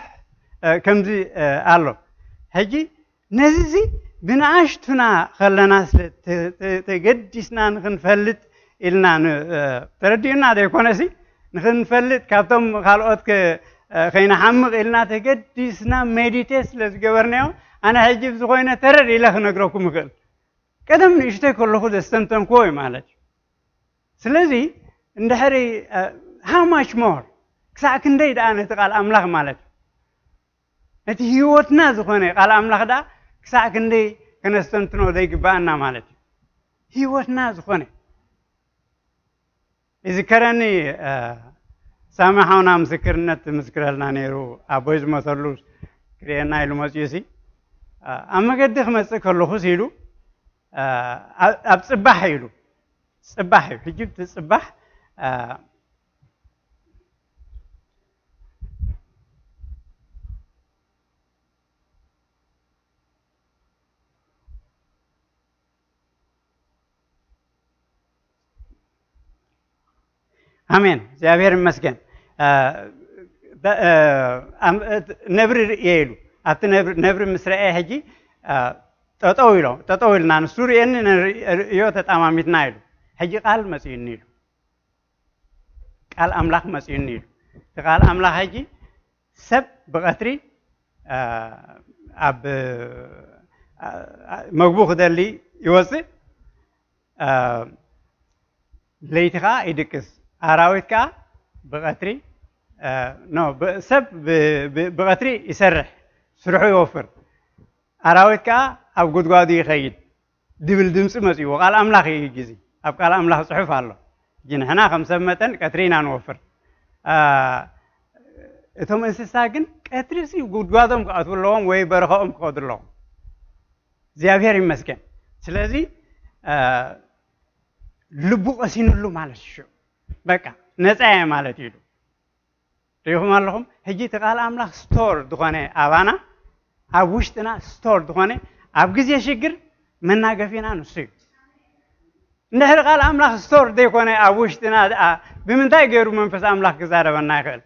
ከምዚ ኣሎ ሕጂ ነዚ ብንኣሽቱና ከለና ተገዲስና ንክንፈልጥ ኢልና ተረዲኡና ዘይኮነሲ ንክንፈልጥ ካብቶም ካልኦት ከይነሓምቕ ኢልና ተገዲስና ሜዲቴት ስለዝገበርናዮ ኣነ ሕጂ ብዝኮይነ ተረድ ኢለ ክነግረኩም ይኽእል ቀደም ንእሽተይ ከለኹ ዘስተንተንክዎ እዩ ማለት እዩ ስለዚ እንድሕሪ how much more ክሳዕ ክንደይ ደኣ ነቲ ቃል ኣምላኽ ማለት እዩ እቲ ህይወትና ዝኾነ ቃል ኣምላኽ ደኣ ክሳዕ ክንደይ ከነስተንትኖ ዘይግባአና ማለት እዩ ህይወትና ዝኾነ ይዝከረኒ ሳምሓውና ምስክርነት ምስክረልና ነይሩ ኣቦይ ዝመተሉ ክርኤና ኢሉ መፅኡ ኣብ መገዲ ክመፅእ ከለኹ ኢሉ ኣብ ፅባሕ ኢሉ ፅባሕ እዩ ሕጂ እቲ ፅባሕ አሜን እግዚአብሔር ይመስገን ነብሪ ርእየ ኢሉ ኣብቲ ነብሪ ምስ ረአየ ሕጂ ጠጠው ኢልና ንሱ ርእየኒ ርእዮ ተጣማሚትና ኢሉ ሕጂ ቃል መፅኡኒ ኢሉ ቃል ኣምላኽ መፅኡኒ ኢሉ እቲ ቃል ኣምላኽ ሕጂ ሰብ ብቐትሪ ኣብ መግቡ ክደሊ ይወፅእ ለይቲ ከዓ ይድቅስ ኣራዊት ከዓ ብቐትሪ ሰብ ብቐትሪ ይሰርሕ ስርሑ ይወፍር ኣራዊት ከዓ ኣብ ጉድጓዱ ይኸይድ ድብል ድምፂ መፅዎ ቃል ኣምላኽ እዩ ግዜ ኣብ ቃል ኣምላኽ ፅሑፍ ኣሎ እጂ ንሕና ከም ሰብ መጠን ቀትሪ ኢና ንወፍር እቶም እንስሳ ግን ቀትሪ ጉድጓዶም ክኣትው ኣለዎም ወይ በረኸኦም ክኸዱ ኣለዎም እግዚኣብሔር ይመስገን ስለዚ ልቡ ቀሲኑሉ ማለት እዩ በቃ ነፃ እየ ማለት ኢሉ ሪኢኹም ኣለኹም ሕጂ እቲ ቃል ኣምላኽ ስቶር ዝኾነ ኣባና ኣብ ውሽጥና ስቶር ዝኾነ ኣብ ግዜ ሽግር مناقفينا نسي نحر قال أملاك ستور ديكونا أبوشتنا بمنتهى غيرو منفس أملاك كزارة بناخل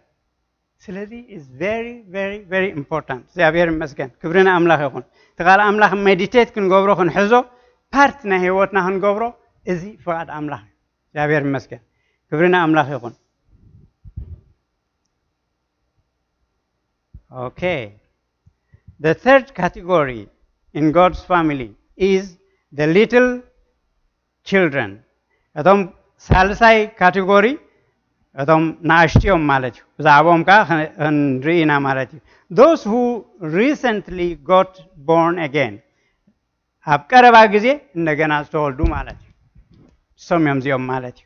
سلذي is very very very important زيابير مسكن كبرنا أملاك يكون تقال أملاك meditate كن قبرو كن حزو part نهيوتنا هن قبرو إزي فقط أملاك زيابير مسكن كبرنا أملاك يكون Okay. The third category in God's family is the little children. Adom salsai category adom naashtiom malach. Zabom ka rina malach. Those who recently got born again. Abkaraba gize ndagana stoldu malach. Somyam ziom malach.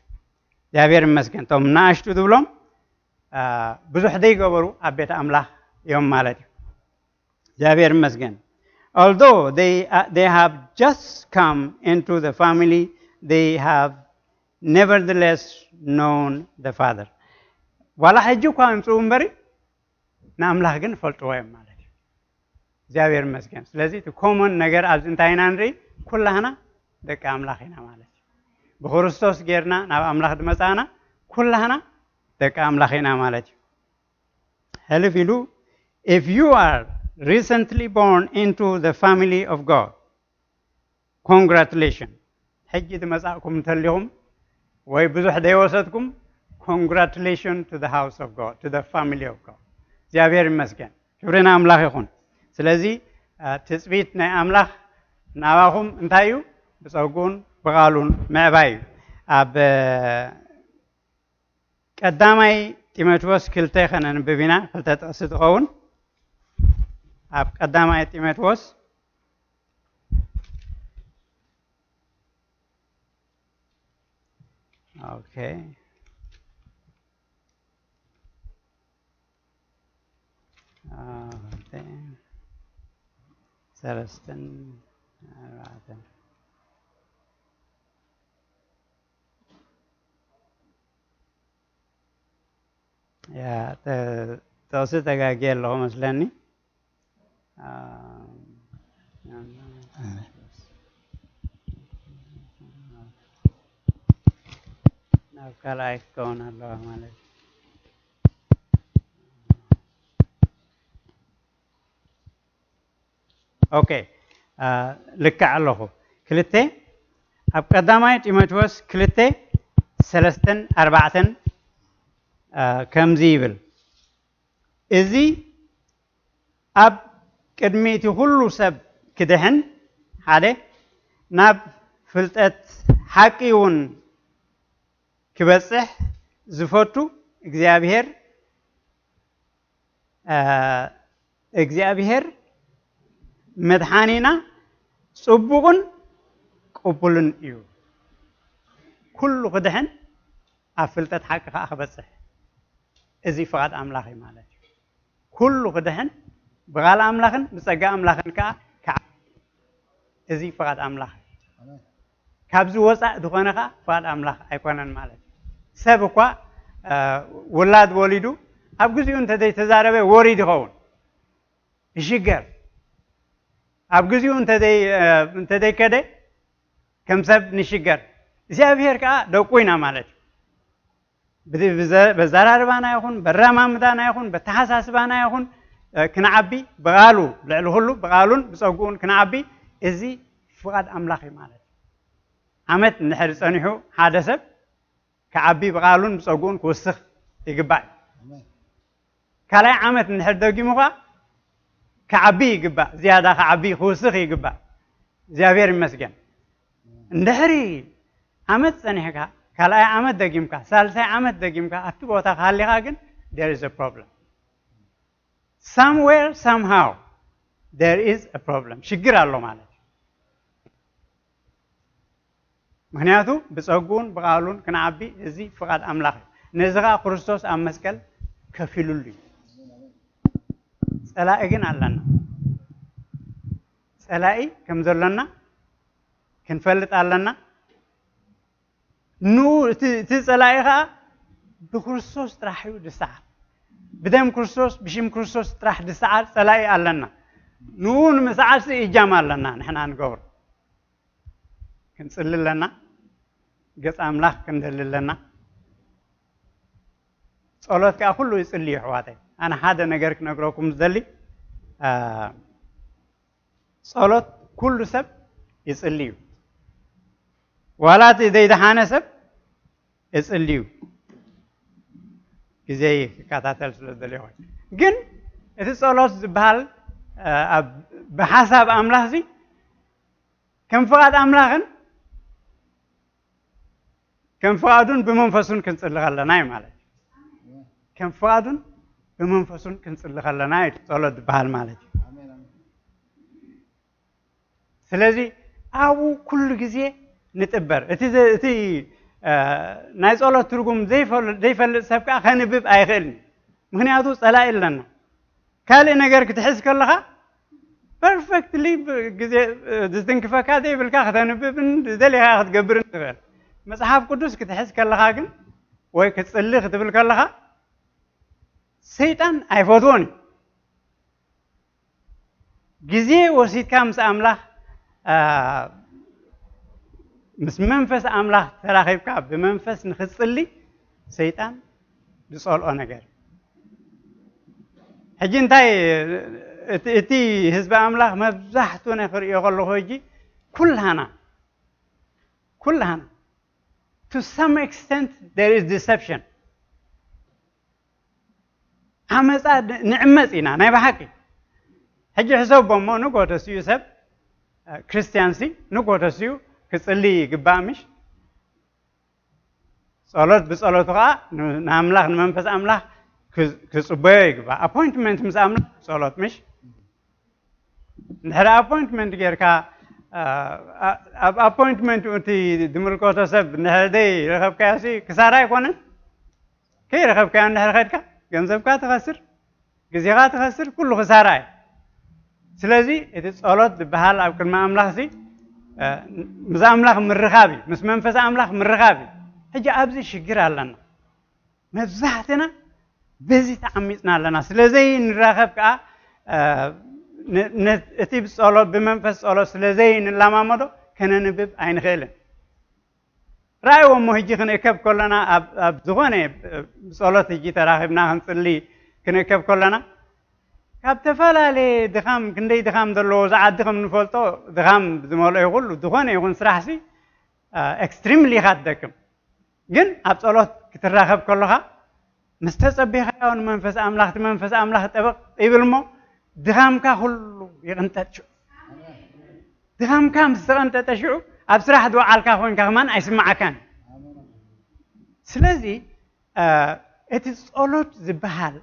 Javier masken tom naashtu dublom ብዙ ሕደይ ገበሩ አቤት አምላክ يوم مالتي جابير مسجن although they have just come into the family they have nevertheless known the father ولا حجو كان صومبري ناملاح ግን ፈልጦወም ማለት جابير مسجن ስለዚህ ኮመን ነገር አዝንታይናንሪ ኩላህና ደቀ አምላኽና ማለት በክርስቶስ ጌርና ናብ አምላኽ ድመጻና ኩላህና ደቀ አምላኽና ማለት hello If you are recently born into the family of God, congratulations. حجة مساءكم تلهم ويبزح ديوساتكم congratulations to the house of God, to the family of God. جابير مسكن. شورنا أملاخ يكون. سلزي تثبيتنا أملاخ نواهم انتايو بسوقون بقالون معبايو. أب قدامي تيموثاوس كلتا خنن ببينا كلتا تقصدقون. أب قدامي تيموثاوس Okay. Then Celestin. Yeah, those are the guys who are learning. Now, can I go on a long one? Okay. Look at Allah. كلته. أب قدامي تيموثاوس كلته سلستن أربعة كم زيبل. إذي أب كدميتي كله سب كدهن هذا ناب فلتت حقيون كبسح زفتو እግዚአብሔር መድኃኒና ጽቡቅን ቅቡልን እዩ ኩሉ ክድሕን ኣብ ፍልጠት ሓቂ ከዓ ክበፅሕ እዚ ፍቓድ ኣምላኽ እዩ ማለት እዩ ኩሉ ክድሕን ብቓል ኣምላኽን ብፀጋ ኣምላኽን ከዓ እዚ ፍቓድ ኣምላኽ እዩ ካብዚ ወፃእ ዝኾነ ከዓ ፍቓድ ኣምላኽ ኣይኮነን ማለት እዩ ሰብ እኳ ውላድ ወሊዱ ኣብ ግዚኡ እንተዘይተዛረበ ወሪድ ይኸውን ይሽገር ኣብ ግዚኡ እንተዘይከደ ከም ሰብ ንሽገር እግዚአብሔር ከዓ ደቁ ኢና ማለት እዩ በዘራርባና ይኹን በረማምዳና ይኹን በተሓሳስባና ይኹን ክንዓቢ ብቓሉ ልዕሊ ኩሉ ብቓሉን ብፀጉኡን ክንዓቢ እዚ ፍቓድ ኣምላኽ እዩ ማለት እዩ ዓመት እንድሕር ፀኒሑ ሓደ ሰብ ክዓቢ ብቓሉን ብፀጉኡን ክውስኽ ይግባእ ካልኣይ ዓመት እንድሕር ደጊሙ ከዓ ክዓቢ ይግባእ ዝያዳ ክዓቢ ክውስኽ ይግባእ እግዚአብሔር ይመስገን እንድሕሪ ዓመት ፀኒሕካ ካልኣይ ዓመት ደጊምካ ሳልሳይ ዓመት ደጊምካ ኣብቲ ቦታ ክሃሊኻ ግን there is a problem somewhere somehow there is a problem ሽግር ኣሎ ማለት እዩ ምክንያቱ ብፀጉኡን ብቓሉን ክንዓቢ እዚ ፍቓድ ኣምላኽ እዩ ነዚ ከዓ ክርስቶስ ኣብ መስቀል ከፊሉሉ እዩ ፀላኢ ግን ኣለና ፀላኢ ከም ዘለና ክንፈልጥ ኣለና እቲ ፀላኢ ከዓ ብክርስቶስ ጥራሕ እዩ ድሰዓር ብደም ክርስቶስ ብሽም ክርስቶስ ጥራሕ ድሰዓር ፀላኢ ኣለና ንኡ ንምስዓር ኢጃም ኣለና ንሕና ንገብሮ ክንጽልለና ገጽ አምላኽ ክንደልለና ጸሎት ካ ሁሉ ይጽልይ ሕዋተይ ኣነ ሓደ ነገር ክነግረኩም ዝደሊ ጸሎት ኩሉ ሰብ ይጽልዩ ዋላት ዘይደሓነ ሰብ ይጽልዩ ግዜ ክከታተል ስለ ዝደልዮ ግን እቲ ጸሎት ዝበሃል ብሓሳብ ኣምላኽ እዚ ከም ፍቓድ ኣምላኽን ከም ፍቓዱን ብመንፈሱን ክንጽልይ ከለና እዩ ማለት ከም ፍቓዱን ብመንፈሱን ክንጽልይ ከለና እዩ ጸሎት ዝበሃል ማለት እዩ ስለዚ ኣብኡ ኩሉ ግዜ ንጥበር እቲ ናይ ጸሎት ትርጉም ዘይፈልጥ ሰብ ከዓ ከንብብ ኣይኽእልን ምክንያቱ ጸላኢ ኣለና ካልእ ነገር ክትሕዝ ከለኻ ፐርፌክትሊ ግዜ ዝትንክፈካ ዘይብልካ ከተንብብን ዝደለኻ ክትገብርን ትኽእል መጽሓፍ ቅዱስ ክትሕዝ ከለኻ ግን ወይ ክትጽልይ ክትብል ከለኻ ሰይጣን ኣይፈትዎን ግዜ ወሲድካ ምስ ኣምላኽ ምስ መንፈስ ኣምላኽ ተራኺብካ ብመንፈስ ንኽትጽልይ ሰይጣን ዝጸልኦ ነገር ሕጂ እንታይ እቲ ህዝቢ ኣምላኽ መብዛሕትኡ ናይ ክሪኦ ከለኹ ሕጂ ኩላና to some extent there is deception ዓመፃ ንዕመፅ ኢና ናይ ባሓቂ ሕጂ ሕሰቦ እሞ ንጎተስዩ ሰብ ክርስቲያንሲ ንጎተስዩ ክጽልይ ይግባእ ምሽ ጸሎት ብጸሎቱ ከዓ ንኣምላኽ ንመንፈስ ኣምላኽ ክጽበዮ ይግባእ ኣፖይንትመንት ምስ ኣምላኽ ጸሎት ምሽ እንድሕሪ ኣፖይንትመንት ጌርካ ኣብ ኣፖይንትመንት እቲ ዝምልከቶ ሰብ እንድሕሪ ዘይረኸብካዮሲ ክሳራ ኣይኮነን ከይረኸብካዮ እንድሕሪ ኸድካ ገንዘብካ ትኸስር ግዜኻ ትኸስር ኩሉ ክሳራ እዩ ስለዚ እቲ ጸሎት ዝበሃል ኣብ ቅድሚ ኣምላኽ እዚ ምስ ኣምላኽ ምርኻብ እዩ ምስ መንፈስ ኣምላኽ ምርኻብ እዩ ሕጂ ኣብዚ ሽግር ኣለና መብዛሕትና በዚ ተዓሚፅና ኣለና ስለዘይ ንራኸብ ከዓ እቲ ብጸሎት ብመንፈስ ጸሎት ስለዘይ ንላማመዶ ከነንብብ ኣይንኽእልን رأيوا مهجي خنكب كلنا أب زغنة صلاة جيت راهبنا هنصلي خنكب كلنا كاب تفعله لدخام كندي دخام دلوا زعاد دخام نفولتو دخام زمال يقول دخانة يكون سرحسي extremely hard دكم جن أب صلاة كتراهب كلها مستسبح يا منفس أملاخ تبق يبلمو دخام كهول يغنتشو دخام كام سغنتشو أبصراحة دوا على كافون كمان أسمع كان. سلزي it is all زبال.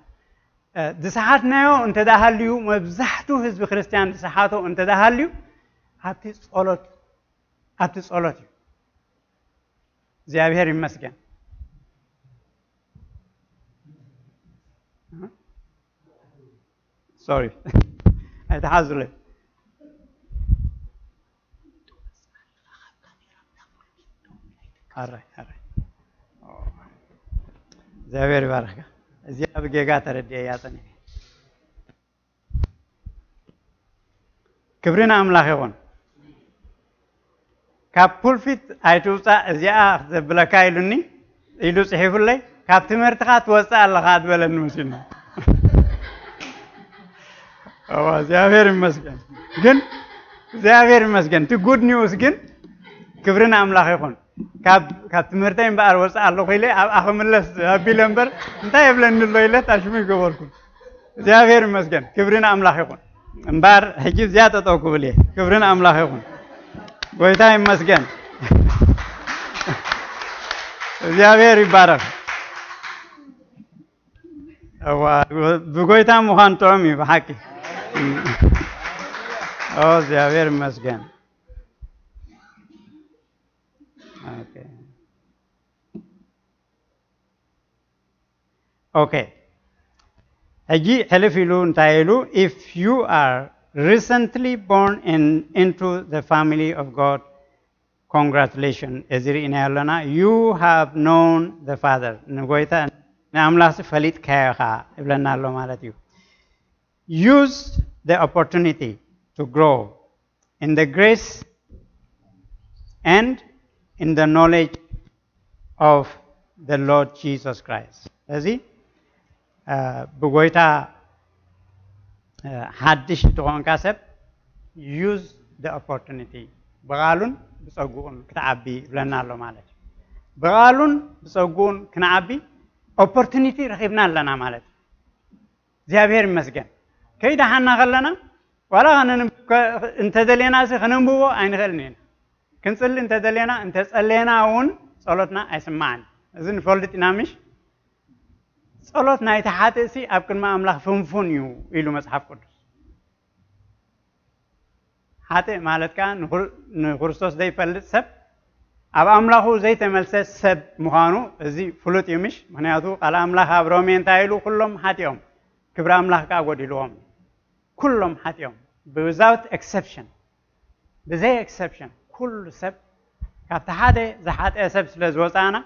دسحات نيو أنت ده هاليو مبزحتو حزب خريستيان دسحاتو أنت ده هاليو هاتيس all زي أبيهر المسكن. Sorry. أتحازله. Alright. زاوير بارك. زياب جيجا تردي يا تاني. كبرنا أملاكون. كابول فيت أيتوسا زيا زبلكاي لوني. إلو سحيفولي. كابتمر تقات وسا اللغات بلن مسينا. أوه زاوير مسكن. جن زاوير مسكن. تو good news جن. كبرنا أملاكون. كاب تمرتين بار وسا الله خيله أخملس بيلمبر انتهى يبلن الليلة تشمي قبركم زيادة مسكن كبرنا أملاكون بار هجي زيادة توقفليه كبرنا أملاكون قويتاي مسكن زيادة بارك بقويتا مخان تومي بحكي أو زيادة مسكن Okay. Haji helifilun tailu, if you are recently born into the family of God, congratulations. Ezri inayalana, you have known the Father. Ngoita namla se falit kaya iblan nalo malatu. Use the opportunity to grow in the grace and in the knowledge of the Lord Jesus Christ. ስለዚህ ብጎይታ ሓድሽ ትኾንካ ሰብ use the opportunity በቃሉን ብፀጉኡን ክትዓቢ ብለና ኣሎ ማለት እዩ በቃሉን ብፀጉኡን ክንዓቢ opportunity ረኺብና ኣለና ማለት እዩ እግዚአብሔር ይመስገን ከይዳሓና ከለና ዋላ እንተደለና ክንንብቦ ኣይንኽእልን ክንፅሊ እንተደለና እንተፀለየና እውን ጸሎትና ኣይስማዕን እዚ ንፈልጥ ኢና ምሽ ጸሎት ናይቲ ሓጥእ ሲ ኣብ ቅድሚ ኣምላኽ ፍንፉን እዩ ኢሉ መጽሓፍ ቅዱስ ሓጥእ ማለት ከዓ ንክርስቶስ ዘይፈልጥ ሰብ ኣብ ኣምላኹ ዘይተመልሰ ሰብ ምዃኑ እዚ ፍሉጥ እዩ ምሽ ምክንያቱ ቃል ኣምላኽ ኣብ ሮሜ እንታይ ኢሉ ኩሎም ሓጢኦም ክብሪ ኣምላኽ ከዓ ጎዲልዎም ኩሎም ሓጢኦም without exception ብዘይ exception ኩሉ ሰብ ካብቲ ሓደ ዝሓጥአ ሰብ ስለ ዝወፃና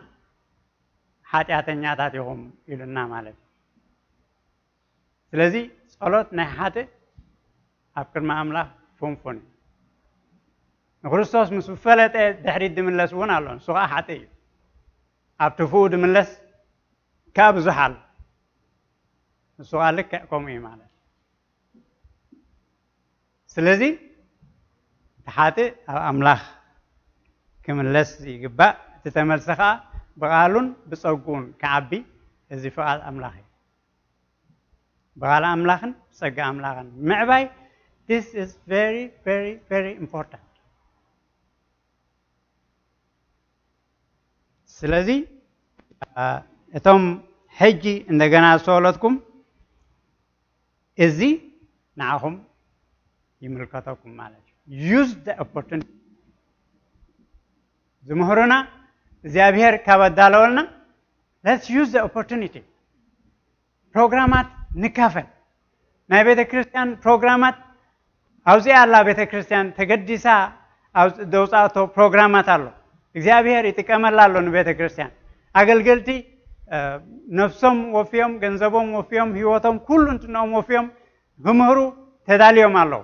ሓጢአተኛታት ይኹም ኢሉና ማለት እዩ ስለዚ ጸሎት ናይ ሓጥእ ኣብ ቅድሚ ኣምላኽ ፍንፉን እዩ ንክርስቶስ ምስ ፈለጠ ድሕሪት ድምለስ እውን ኣሎ ንሱ ከዓ ሓጥእ እዩ ኣብ ትፍኡ ድምለስ ከዓ ብዙሕ ኣሎ ንሱ ከዓ ልክዕ ከምኡ እዩ ማለት ስለዚ እቲ ሓጥእ ኣብ ኣምላኽ ክምለስ ይግባእ እቲ ተመልሰ ከዓ በቃሉን ብፀጉኡን ክዓቢ እዚ ፍቓድ ኣምላኽ እዩ በቃል ኣምላኽን ብፀጋ ኣምላኽን ምዕባይ this is very very very important ስለዚ እቶም ሕጂ እንደገና ዝተወለድኩም እዚ ንዓኹም ይምልከተኩም ማለት እዩ use the opportunity ዝምህሩና እግዚአብሔር ካብ ኣዳለወልና let's use the opportunity ፕሮግራማት ንካፈል ናይ ቤተ ክርስቲያን ፕሮግራማት ኣብዚኣ ኣላ ቤተ ክርስቲያን ተገዲሳ ደውፃእቶ ፕሮግራማት ኣሎ እግዚአብሔር ይጥቀመላ ኣሎ ንቤተ ክርስቲያን ኣገልገልቲ ነፍሶም ወፍዮም ገንዘቦም ወፍዮም ህይወቶም ኩሉ እንትነኦም ወፍዮም ክምህሩ ተዳልዮም ኣለዉ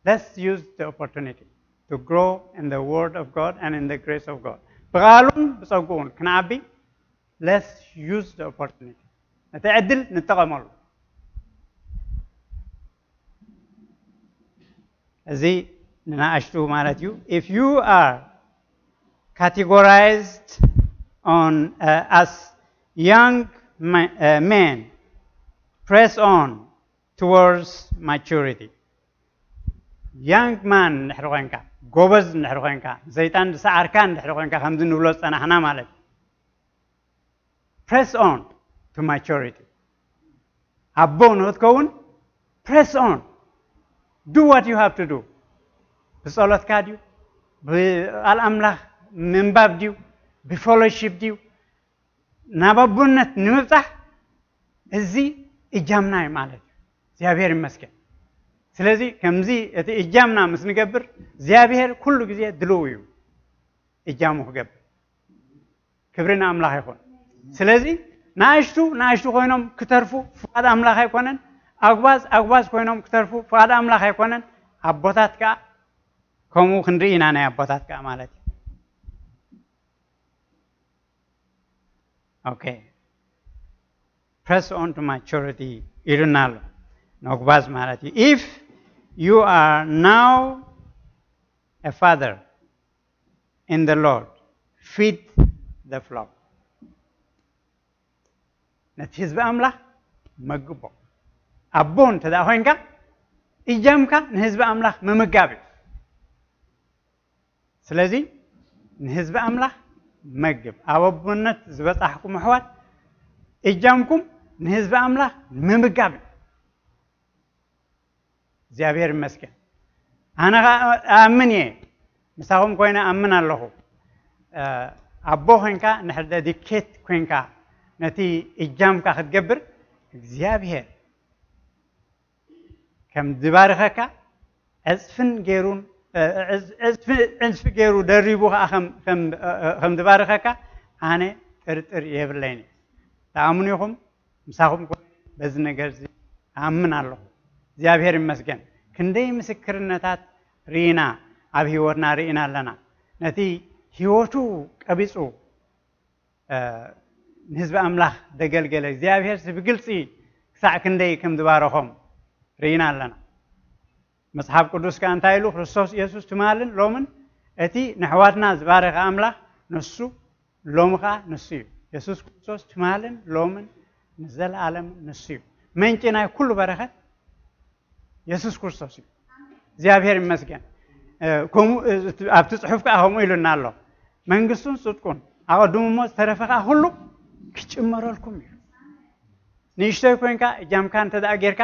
let's use the opportunity to grow in the word of God and in the grace of God በቃሉን ብፀጉኡን ክንዓቢ let's use the opportunity ነቲ ዕድል ንጠቐመሉ እዚ ንናእሽቱ ማለት እዩ if you are categorized on as young men press on towards maturity young man ንድሕሪ ኮንካ ጎበዝ ንድሕሪ ኮንካ ዘይጣን ዝሰዓርካ ንድሕሪ ኮንካ ከምዚ ንብሎ ዝፀናሕና ማለት press on to maturity ኣቦ ንኽትከውን press on do what you have to do ብጸሎትካ ድዩ ብቃል ኣምላኽ ምንባብ ድዩ ብፌሎሺፕ ድዩ ናብ ኣቦነት ንምብፃሕ እዚ እጃምና እዩ ማለት እዩ እግዚአብሔር ይመስገን ስለዚ ከምዚ እቲ እጃምና ምስ ንገብር እግዚአብሔር ኩሉ ግዜ ድልው እዩ እጃሙ ክገብር ክብሪ ንኣምላኽ ይኹን ስለዚ ናእሽቱ ኮይኖም ክተርፉ ፍቓድ ኣምላኽ ኣይኮነን ኣግባዝ ኮይኖም ክተርፉ ፍቓድ ኣምላኽ ኣይኮነን ኣቦታት ከዓ ከምኡ ክንርኢ ኢና ናይ ኣቦታት ከዓ ማለት እዩ ኦኬ press on to maturity ኢሉና ኣሎ ንኣግባዝ ማለት እዩ if you are now a father in the Lord feed the flock ነቲ ህዝቢ ኣምላኽ መግቦ ኣቦ እንተደኣ ኮይንካ እጃምካ ንህዝቢ ኣምላኽ ምምጋብ እዩ ስለዚ ንህዝቢ ኣምላኽ መግብ ኣብ ኣቦነት ዝበፃሕኩም ኣሕዋት እጃምኩም ንህዝቢ ኣምላኽ ምምጋብ እዩ እግዚአብሔር ይመስገን ኣነ ኣምን እየ ምሳኹም ኮይነ ኣምን ኣለኹ ኣቦ ኮይንካ ንሕር ዴዲኬት ኮይንካ ነቲ እጃምካ ክትገብር እግዚአብሔር ከም ዝባርኸካ ዕፅፍን ገይሩን ዕፅፊ ገይሩ ደሪቡ ከዓ ከም ዝባርኸካ ኣነ ጥርጥር የብለይን ተኣምኑ ኢኹም ምሳኹም በዚ ነገር እዚ ኣምን ኣለኹ እግዚአብሔር ይመስገን ክንደይ ምስክርነታት ርኢና ኣብ ህይወትና ርኢና ኣለና نتي هيوتو قبيصو حزب املاح دغلغل እግዚአብሔር ስብግልጽ ሳዕ ክንደይ ከም ዝባረኾም ሪና ኣለና መጽሐፍ ቅዱስ ካንታ ኢሉ ክርስቶስ ኢየሱስ ትማልን ሎምን እቲ ንሕዋትና ዝባረኸ አምላኽ ንሱ ሎምኻ ንሱ ኢየሱስ ክርስቶስ ትማልን ሎምን ንዘላለም ንሱ መንጭና ኩሉ በረኸት ኢየሱስ ክርስቶስ እግዚአብሔር ይመስገን ኮሙ ኣብቲ ጽሑፍ ካሁም ኢሉና ኣሎ መንግስቱን ጽድቁን አወዱሞ ተረፈኻ ሁሉ ክጭመረልኩም እዩ ንሽተይ ኮንካ እጃምካን ተዳገርካ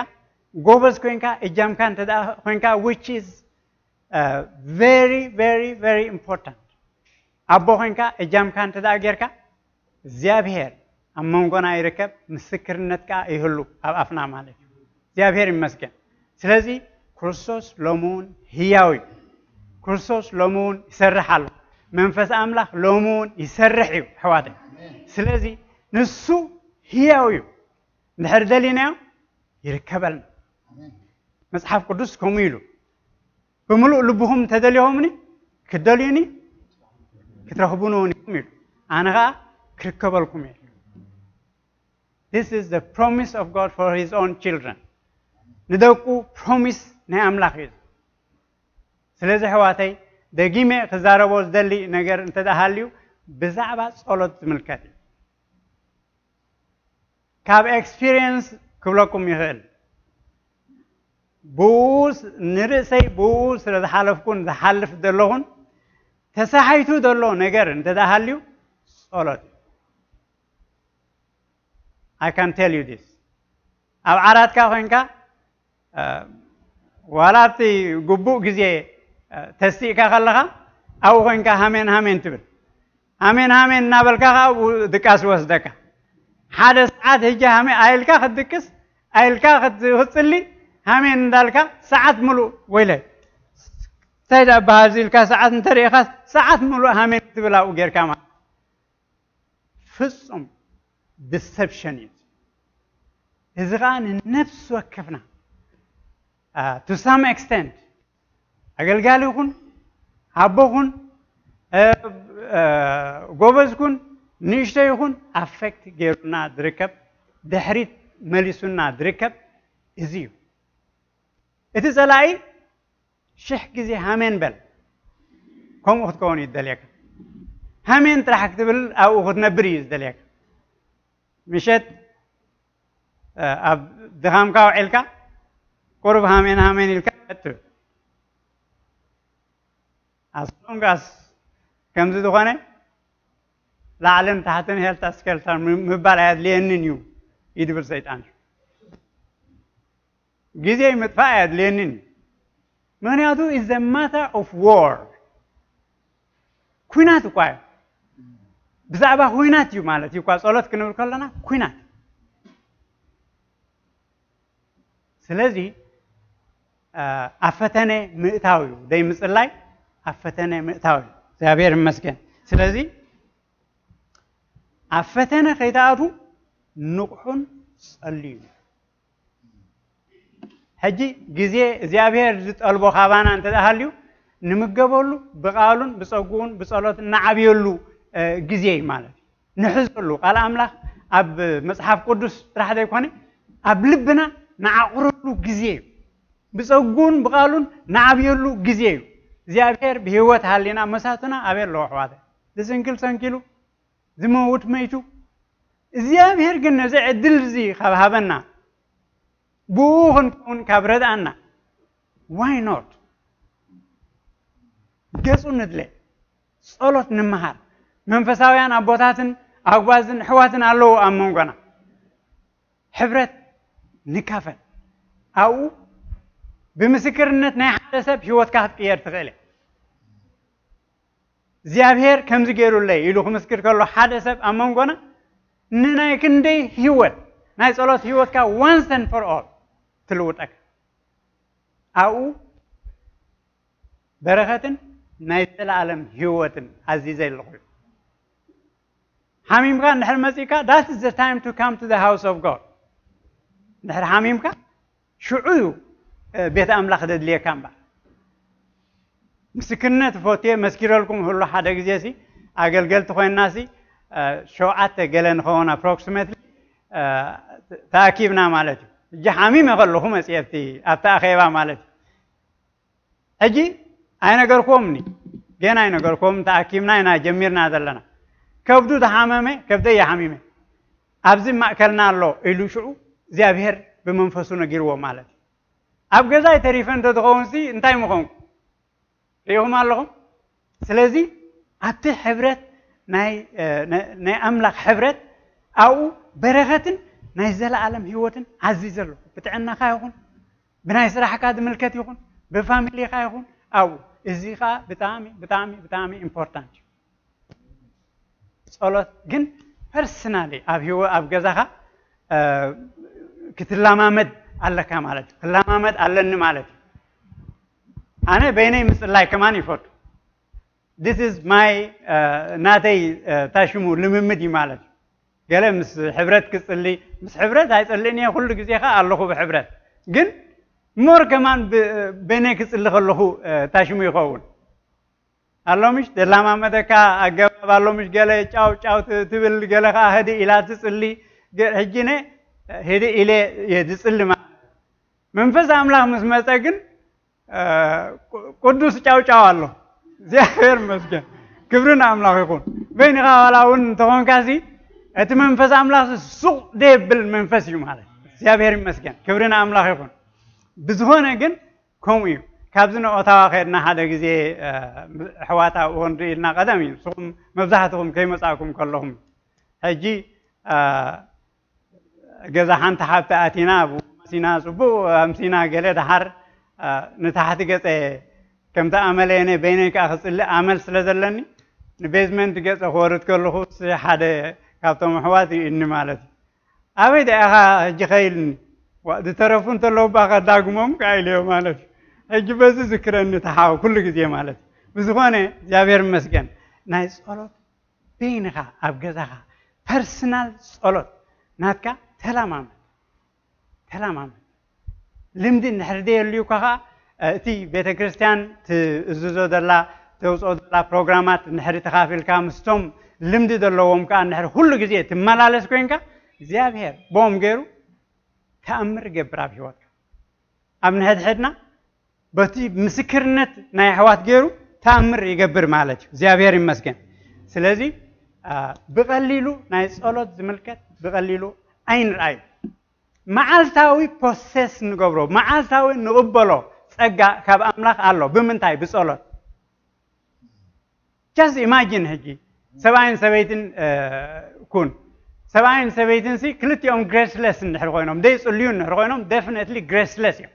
ጎበዝ ኮንካ እጃምካን ተዳኮንካ which is very very very important አቦ ኮንካ እጃምካን ተዳገርካ እግዚአብሔር አመንጎና ይርከብ ምስክርነትካ ይሁሉ አፍና ማለት እግዚአብሔር ይመስገን ስለዚህ ክርስቶስ ሎሙን ህያዊ ክርስቶስ ሎሙን ይሰርሓሉ መንፈስ አምላክ ሎሙን ይሰርሕ እዩ ሕዋደ ስለዚህ ንሱ ህያዊ እንድሕር ደሊና ይርከበልና መጽሐፍ ቅዱስ ኮሙ ኢሉ በሙሉ ልብሁም ተደልዮምኒ ክደልዩኒ ክትረኽቡኑኒ ኢሉ ኣነኻ ክርከበልኩም ኢሉ This is the promise of God for his own children ንደቁ ፕሮሚስ ናይ አምላክ እዩ ስለዚህ ሕዋተይ ደጊሜ ክዛረቦ ዝደሊ ነገር እንተዳሃልዩ ብዛዕባ ጸሎት ዝምልከት ካብ ኤክስፒሪየንስ ክብለኩም ይኽእል ቡስ ንርእሰይ ቡስ ስለዝሓለፍኩን ዝሓልፍ ዘለኹን ተሳሓይቱ ዘሎ ነገር እንተዳሃልዩ ጸሎት I can tell you this ኣብ ዓራትካ ኮይንካ ዋላቲ ጉቡእ ጊዜ ተስቲካ ከለኻ አው ኮይንካ ሃሜን ሃሜን ትብል ሃሜን ሃሜን እናበልካ ድቃስ ወስደካ ሓደ ሰዓት ሄጃ ሃሜን አይልካ ክትድቅስ አይልካ ክትጽሊ ሃሜን እንዳልካ ሰዓት ሙሉ ወይላይ ታይዳ ባዚልካ ሰዓት እንተሪኻ ሰዓት ሙሉ ሃሜን ትብላው ጌርካ ማለት ፍጹም ዲሰፕሽን እዝኻን ነፍስ ወከፍና to some extent አገልጋሊኹን አቦኹን ጎበዝኩን ንሽተይኹን አፌክት ጌሩና ድርከብ ድሕሪት መሊሱና ድርከብ እዚዩ እቲ ጸላይ ሽሕ ጊዜ ሃሜን በል ከምኡ ክትከውን ይደልየካ ሃሜን ጥራሕ ክትብል ኣብኡ ክትነብር እዩ ዝደልየካ ምሸት ኣብ ድኻምካ ውዒልካ ቁርብ ሃሜን ሃሜን ኢልካ እትብል አስሎንጋስ ከምዚ ዝኾነ ላዕልን ታሕትን ሄልታ ስኬልታ ምባል ኣየድልየንን እዩ ይድብል ሰይጣን ጊዜ ምጥፋእ ኣየድልየንን ምክንያቱ is a matter of war ኩናት እኳ እዩ ብዛዕባ ኩናት እዩ ማለት እዩ እኳ ጸሎት ክንብል ከለና ኩናት ስለዚ ኣፈተነ ምእታዊ ደይ ምጽላይ አፈተነ ምእታዊ እግዚአብሔር ይመስገን ስለዚህ አፈተነ ከይታቱ ንቁሑን ጸልዩ ሕጂ ጊዜ እግዚአብሔር ዝጠልቦ ኻባና እንተዳሃልዩ ንምገበሉ በቃሉን በጸጉን በጸሎት እናዓብየሉ ጊዜ ማለት ንሕዝሉ ቃል አምላክ ኣብ መጽሐፍ ቅዱስ ጥራሕ ዘይኮነ ኣብ ልብና ናዓቁረሉ ጊዜ በጸጉን በቃሉን ናዓብየሉ ጊዜ እግዚአብሔር በህይወት ሃሊና መሳቱና አቤል ለዋህዋተ ዝንግል ሰንኪሉ ዝመውት መይቱ እግዚአብሔር ግን ነዚ ዕድል እዚ ካብሃበና ቡኹን ኩን ካብረዳና why not ገጹ ንድለ ጸሎት ንምሃር መንፈሳውያን አቦታትን አጓዝን ሕዋትን አለው አመንጎና ሕብረት ንካፈል አው በምስክርነት ናይ ሓደ ሰብ ህይወትካ ክትቀየር ትኽእል እግዚአብሔር ከምዚ ገይሩለይ ኢሉ ክምስክር ከሎ ሓደ ሰብ አመንጎና ንናይ ክንደይ ህይወት ናይ ጸሎት ህይወትካ once and for all ትልውጠካ አው በረኸትን ናይ ዘላለም ህይወትን አዚዘይ ለኹ ሓሚምካ ንድሕር መጺካ that is the time to come to the house of God ንድሕር ሓሚምካ ሽዑ ቤተ አምላክ ደድልየካ እምባ مسكنة فوتيه مسكير لكم هلو حدا جزيسي أقل خوين ناسي شوعات قلن خونا approximately تأكيبنا مالتي جحامي مغلوهم مسيبتي أبتا أخيبا مالتي أجي أين قرقومني جينا أين قرقوم تأكيبنا أين جميرنا دلنا كبدو تحاممي كبدا يحاميمي أبزي ما أكلنا الله إلو شعو زيابهر بمنفسونا جيروا مالتي أبغزاي تريفن تدخونسي انتاي مخونك يوم اللهم سلازي أبتي حبرت ناي أملاك حبرت أو برغتن ناي زل عالم هيوتن عزيز له بتعنا خايخون بناي سرح كاد ملكت يخون بفاميلي خايخون أو إزيخا بتامي important صلوات جن personally أبغزاها كتلا مامد الله كمالت كلا مامد الله نمالت أنا بيني مثل لاي كمان يفوت this is my ناتي تاشمو لممدي مالت قال مس حبرت كسلي مس حبرت هاي تسليني كل جزيخا الله هو بحبرت جن مور كمان بيني كسلي الله تاشمو يخون الله مش دلا مامد كا أجاب الله مش قال چاو تبل قال خا هدي إلى تسلي هجينه هدي إلى يدسلي ما منفس أملاك مسمتاجن قدوس چاو الله زيادة مسكين كبرنا أملاك يكون بين غالاون تكون كاسي أتمنفس أملاك سوق دبل منفس يوم هذا زيادة مسكين كبرنا أملاك يكون بزهونه جن كوميو كابزنا أتوا خيرنا هذا جزء حواتا وندرينا قدامي سوم مبزحتهم كي مساكم كلهم هجي جزء حنت حبت أتينا أبو سينا سبو أمسينا قلة حر نتحت جزء كم تعملين بينك أخذ اللي عمل سلزلني نبيزمنت جزء خورت كله خص حدا كابتن محواتي إني مالتي أبيد أخا جخيلني وقت ترفون تلو باخا داغمم كايليو مالتي هجي بس ذكرني تحاو كل جزء مالتي بزخانة جابير مسكن نايس صلوت بينها أبجزها personal صلوت ناتكا تلامام لمدي نحردي اللي كها تي بيت كريستيان تزوجو دلا توصو دلا برنامجات نحر تخافل كامستوم لمدي دلوهم كان نحر كل جزء تملالس كوينكا زيابير بوم غيرو تأمر جبراب هوات أبن حدنا بتي مسكرنت ناي حوات غيرو تأمر يجبر مالك زيابير مسكن سلازي بقليلو ناي صلوت زملكت بقليلو عين رأي معالتاوي process نقبرو معالتاوي نقبلو سأجا كاب أملاك الله بمنتاي بصلوت just imagine هجي سبعين كون سبعين سي كلت يوم graceless نحرقينهم ده يصليون نحرقينهم definitely graceless يوم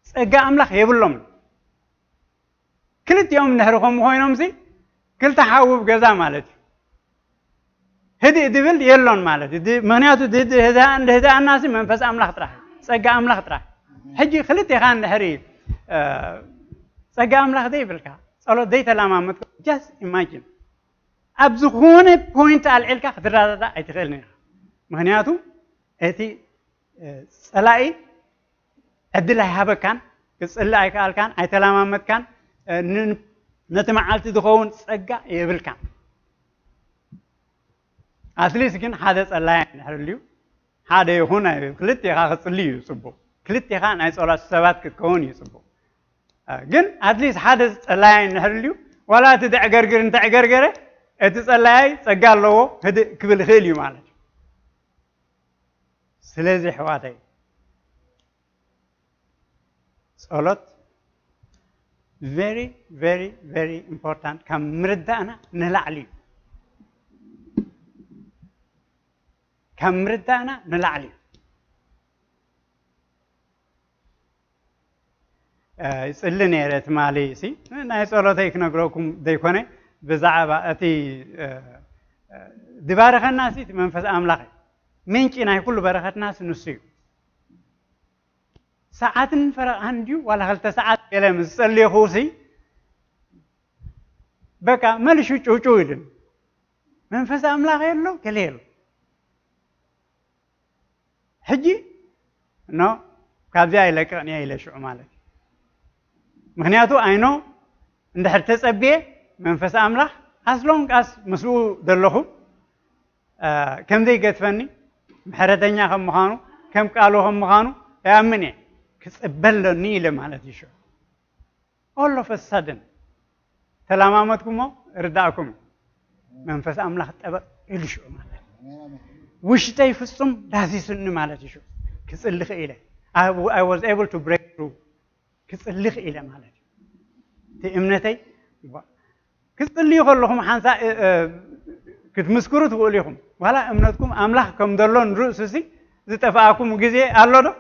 سأجا أملاك يبلهم كلت يوم نحرقهم هوينهم سي كلت حاوب جزا مالتي هدي دبل يلون مالتي دي منياتو دي هذا الناس منفس أملاك تراه سأجا أملاك تراه هجي خلتي خان نحري سأجا أملاك دي بالكا صلوا دي تلامامت just imagine أبزخونه point على العلك خطر هذا أيتخيلني مهنياتو أتي سلاي أدل هذا كان كسلا أيكال كان أيتلامامت كان نتمعلت دخون سجى يبل كان أصلي سكين هذا سلاي نحرليو هذا هنا كلت يخاف سليو سبو كلت يخان أي صلاة سبات كوني سبو جن أتليس هذا سلاي نحرليو ولا تدع جرجر انت جرجره اتسلاي سقال له هدي كبل خيلي مالك سلازي حواتي صلوت very important كم مردانا نلعلي كم مردانا نلعلي يسألني رت مالي سي ناي صلوت هيك نقولكم ديكونه بزعبة أتي دبارة الناس منفس أملاك منك إنه كل بركة الناس نسيو ساعات فرق عنديو ولا هل تساعات كلام سلي خوسي بكا ملشو تشويلن منفس أملاك يلو كليل حجي نو كابزا إلك أني إلى شو مالك مهنياتو أينو اندحر تصبيه منفس املاح اصلون قاس مسؤول دلخو كم ذي قتفني محرتنيا كم مخانو كم قالو كم مخانو يامني كتقبلني لمالتي شو all of a sudden تلامامتكم رداكم منفس املاح طبق الشو مالتي وشتي فصم داسيسن مالتي شو كصلخ إله I was able to break through كصلخ إله مالتي تي امنتي كصلي كلهم حنسا كتمسكروا تقوليهم ولا امنتكم املاح كم دلون رؤسسي زتفاكم غزي الله دو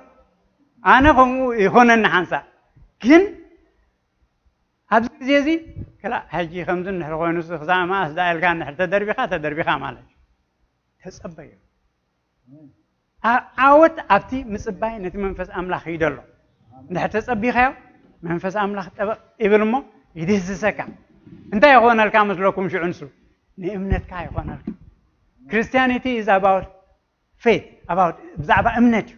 انا كم يخونن حنسا كن هذا زي كلا حجي خمسن نحر قوينوس خزامة أسدائل كان نحر تدربيخا مالك تسأبيو عاوت أبتي مصباي نتي منفس أملاخ يدلو نحر تسأبيخا منفس أملاخ إبلمو يديس سكا انت يخون الكامس لكم شو عنسو نئمنت كا يخون الكام Christianity is about faith about بزعبا امنت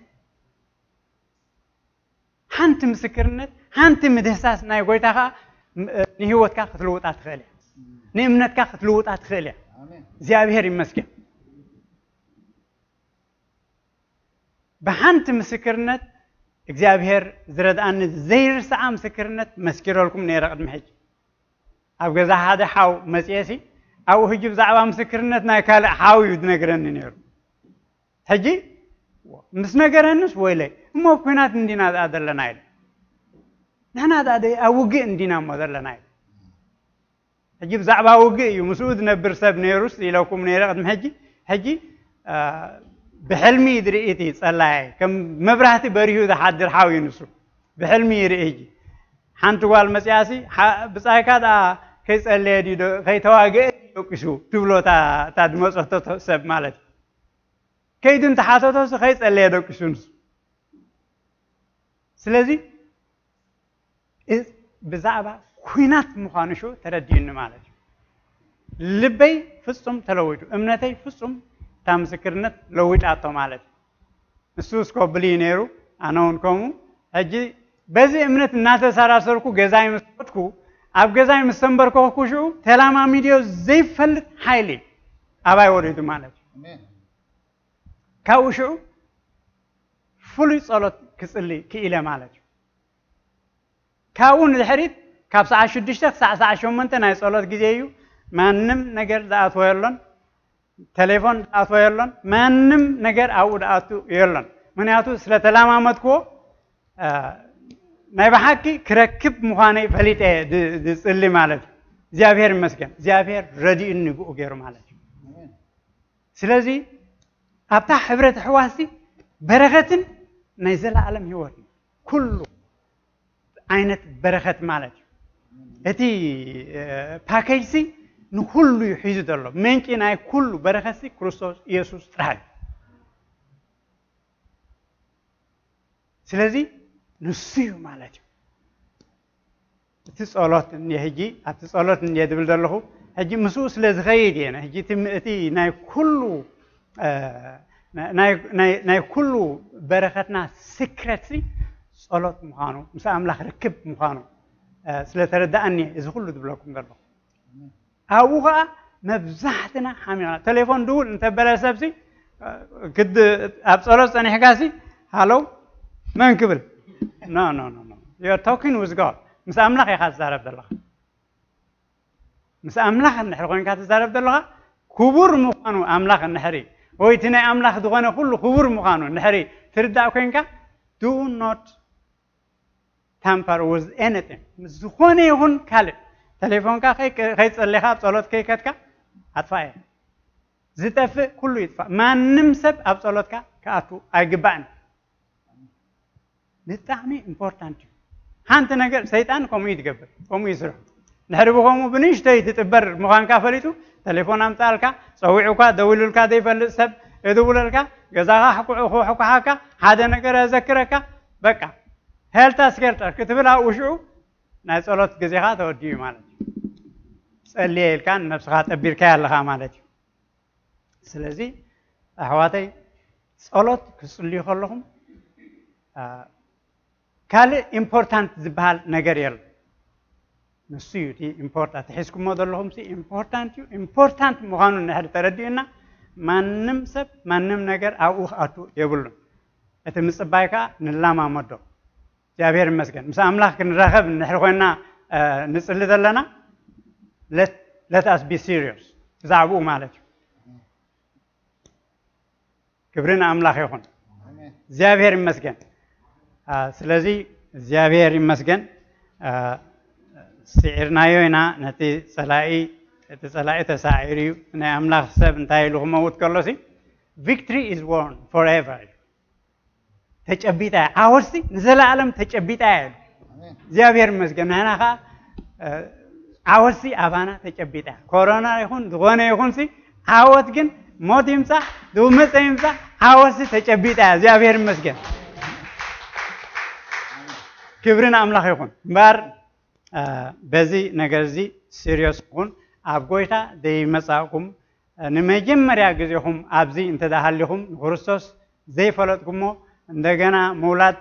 حانت مسكرنت حانت مدهساس ناي قويتاخا نهيوتك تلوطات خالي نيمنتك تلوطات خالي እግዚአብሔር ይመስገን በሐንት ምስክርነት እግዚአብሔር ዝረዳን ዘይርሳዓ ምስክርነት መስኪረልኩም ነይረ ቅድም ሕጂ ኣብ ገዛ ሓደ ሓው መጽየሲ ኣብ ሕጂ ብዛዕባ ምስክርነት ናይ ካልእ ሓው ይነግረኒ ነይሩ ሕጂ ምስ ነገረንስ ወይለይ እሞ ኩናት እንዲና ዘለና ኢለ نحن هذا أوجي عندنا مثلا نايل هجيب زعبا أوجي يمسود نبر سب نيروس إلىكم نيرة قدم هجي بحلمي دريتي صلاة كم مبرهتي بريو ذا حد الحاوي نسو بحلمي يريجي حنتوال مسياسي بس هذا كيس اللي دو كي تواجه يكشو تبلو تا دموس أتو سب مالك كيدون تحاتو تو كيس اللي دو كشونس سلزي بزعبا كوينات مخانشو تردين مالك لبي فصم تلويتو امنتي فصم تامسكرنت لويت عطو مالك السوس قبلي نيرو انا ونكمو هجي بزي امنت الناس ساراسركو غزاي مسطكو اب غزاي مسنبركو كوشو تلاما ميديو زي فلت حيلي اباي وريدو مالك كاوشو فولي صلوت كصلي كيله مالك كاون الحريت كاب ساعة شدشتك ساعة شومنت ناي صلوت جزيو مانم نجر دعوت ويرلن تليفون دعوت ويرلن مانم نجر أو دعوت ويرلن من ياتو سلتلا ما متكو ناي بحكي كركب مخاني فليت اللي مالك زيافير مسكن زيافير ردي إنه غير مالك سلازي أبتاع حبرة حواسي بركة نيزل عالم هوتي كله عينت بركة مالك هتي باكيسي نكله يحيز الله منكن أي كله بركة سي كريستوس يسوع تراي سلازي نسيو مالك تسألات نهجي أتسألات نيدبل دلله هجي مسوس لزغيدي أنا هجي تي ناي كله ناي كله بركتنا سكرتي صلوت مخانو مسا أملاخ ركب مخانو سلتردأني إذا كله دبلكم قربه أوها مبزحتنا حامينا تليفون دول أنت بلا سبسي كد أبصرت أنا حكاسي هالو ما نكبر no you are talking with God مسا أملاخ يخاز زارب دلها مسا أملاخ النحر قوين كات زارب دلها كبر مخانو أملاخ النحري ويتنا أملاخ دغنا كله كبر مخانو النحري تردأ قوين كا do not tamper with anything زخوني يهون كالب تليفون كا خيط اللي خاب صلوت كيكت كا أطفاء زتفق كله يطفأ ما نمسب أب صلوت كا كأتو أجبان نتعمي important هانت نقول سيطان كم يتقبل كم يسرع نحربه كم بنيش تتبر مخان كافريتو تليفون أمثال كا صويعو كا دولو كا ديفل سب يدول لك جزاها حكو حكا هذا نقول أذكرك بقى هل تذكرت كتبنا وشو ناس صلوت جزاها تودي مالك اللي كان نفسها تبير كالله مالك سلزي أحواتي صلوت كسلي خلهم كالي important زبال نجاريل نسيتي important تحسكم ما ضلهم سي important مغانو نحر تردينا ما نمسب ما نم نجر أو أتو يقولون أتمسبايكا نلما مدو جابير مسكن مس أملاك نراقب نحر خوينا نسأل ذلنا let us be serious زعبو مالك كبرنا أملاك يخون جابير مسكن سلازي جابير مسكن سعرنا يوينا نتي صلاعي تساعريو نا أملاك سب انتهي لهم موت كلوسي victory is won forever تجبيتا عورسي نزل عالم تجبيتا زيابير مسكن هنا خا عورسي أبانا تجبيتا كورونا يكون دغنا يكون سي عوض جن موت يمسح دومس يمسح عورسي تجبيتا زيابير مسكن كبرنا أملاك يكون بار بزي نجرزي سيريوس كون أبغويتا دي مساكم نمجم مريا جزيهم أبزي انت دهالهم غرسوس زي فلتكمو عندنا مولات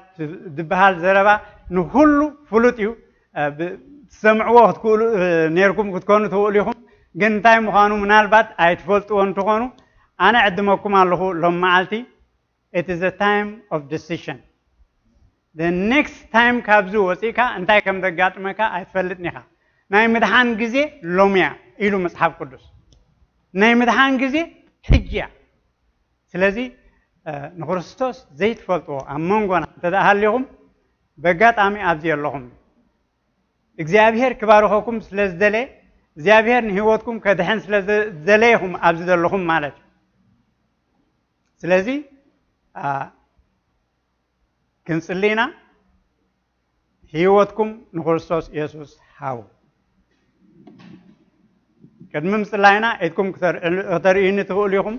دبهال زربا نهلو فلوتيو سمعوه تقول نيركم تكونوا تقوليهم جنتاي مخانو منالبات أيتفلت وانتقونو أنا عدمكم الله لما عالتي it is a time of decision the next time كابزو وسيكا انتاي كم دقات مكا أيتفلت نخا ناي مدحان جزي لوميا إلو مصحف قدس ناي مدحان جزي حجيا سلازي نخرستوس زيت فلتو أمونغونا تدهاليهم بقات آمي أبزي اللهم እግዚአብሔር ክባርኾኩም ስለዝደለ እግዚአብሔር ንህይወትኩም ከድሕን ስለዝደለይኹም ኣብዚ ዘለኹም ማለት እዩ ስለዚ ክንጽልይና ህይወትኩም ንክርስቶስ ኢየሱስ ሃቡ ቅድሚ ምጽላይና ኢትኩም ክተርእዩኒ ትኽእሉ ኢኹም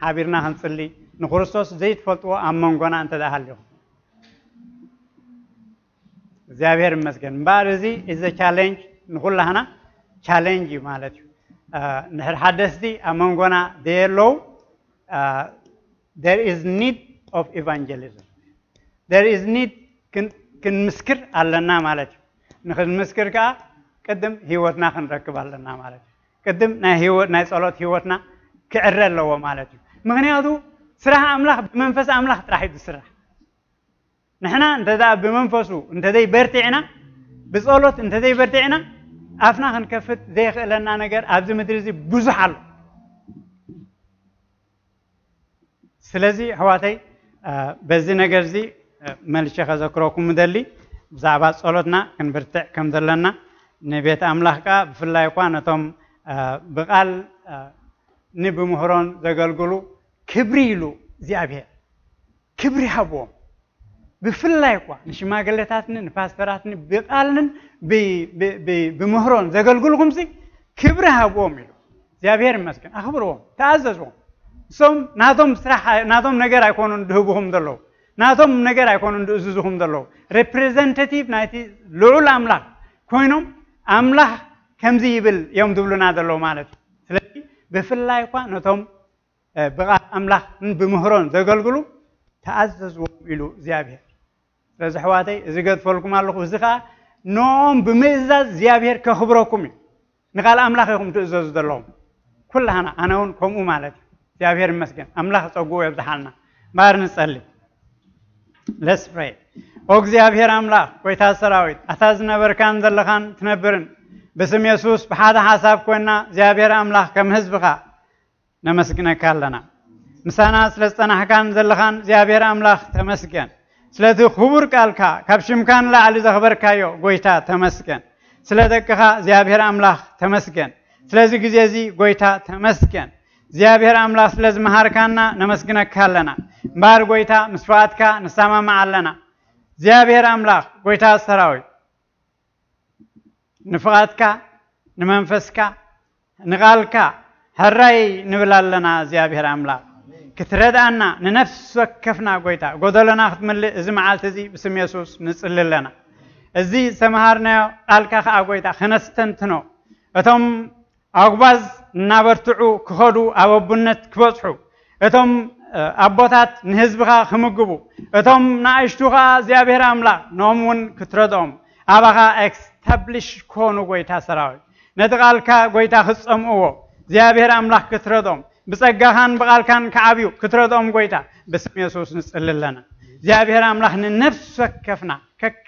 ሓቢርና ክንጽልይ ንክርስቶስ ዘይትፈልጥዎ ኣብ መንጎና እንተዳሃልይኹም እግዚአብሔር ይመስገን ባርዚ is a challenge ንኩላህና challenge ማለት እዩ ንሕር ሓደስቲ ኣብ መንጎና ደየለው there is need of evangelism there is need ክንምስክር ኣለና ማለት እዩ ንክንምስክር ከዓ ቅድም ህይወትና ክንረክብ ኣለና ማለት እዩ ቅድም ናይ ጸሎት ህይወትና ክዕረ ኣለዎ ማለት እዩ ምክንያቱ ስራሕ ኣምላኽ ብመንፈስ ኣምላኽ ጥራሕ እዩ ዝስራሕ نحنا انتذا بمنفسو انتذا برتعنا بصولت انتذا برتعنا افنا خنكفت زي خلنا نجر ابز مدرسي بزحل سلازي حواتي بزي نجر زي ملشي خذكركم مدلي بزعبات صولتنا كنبرتع كم دلنا نبيت املاحكا بفلا يكوانتهم بقال نبي مهرون زغلغلو كبريلو زيابير كبري حبوم بفلا يقوى نشما قلتاتن نفاستراتن بقالن بمهرون زغلغلكم سي كبرها بوميلو زيابير مسكن اخبرهم تعززوا سوم ناتهم سراح ناتهم نجر يكونوا دهبهم دلو ناتهم نجر يكونوا دززهم دلو ريبريزنتاتيف نايتي لول املاح كوينهم املاح كمزي يبل يوم دبلنا دلو مالت سلازي بفلا يقوى ناتهم بقى املاح بمهرون زغلغلو تعززوا يلو زيابير لذا حواتي إذا قد فلكم الله وزخا نوم بمزاز زيابير كخبركم نقال أملاخكم تؤزز دلهم كلها أنا ونكم ومالتي زيابير مسكن أملاخ تقوى يبزحالنا بار نسألي let's pray أوك زيابير أملاخ ويتاز سراويت أتازنا بركان دلخان تنبرن بسم يسوس بحادة حساب كونا زيابير أملاخ كم هزبخا نمسكنا كالنا مسانا سلسطنا حكان دلخان زيابير أملاخ تمسكن سلذي خبر قالكا كبشم كان لا علي زخبر كايو غويتا تمسكن سلذكها زيابير املاح تمسكن سلذي غزيزي غويتا تمسكن زيابير املاح سلذ مهار كاننا نمسكنك كالنا بار غويتا مسفاتكا نسامع معلنا زيابير املاح غويتا سراوي نفقاتكا نمنفسكا نغالكا هراي نبلالنا زيابير املاح كتردانا ننفس وكفنا قويتا قدلنا ختملي إذا معالتزي بسم يسوس نسأل لنا إزي سمهارنا قالكا قويتا خنستنتنو أتم أقباز نابرتعو كخدو أو بنت كبصحو أتم أبوتات نهزبها خمقبو أتم نايشتوها زيابير أملا نومون كتردهم أبغى establish كونه قويتا سراوي نتقالكا قويتا خصموه زيابير أملاك كتردهم بس أجاهن بقالكان كعبيو كتردهم قويتا بسم يسوع نسأل لنا زيابير أملاك نفس وكفنا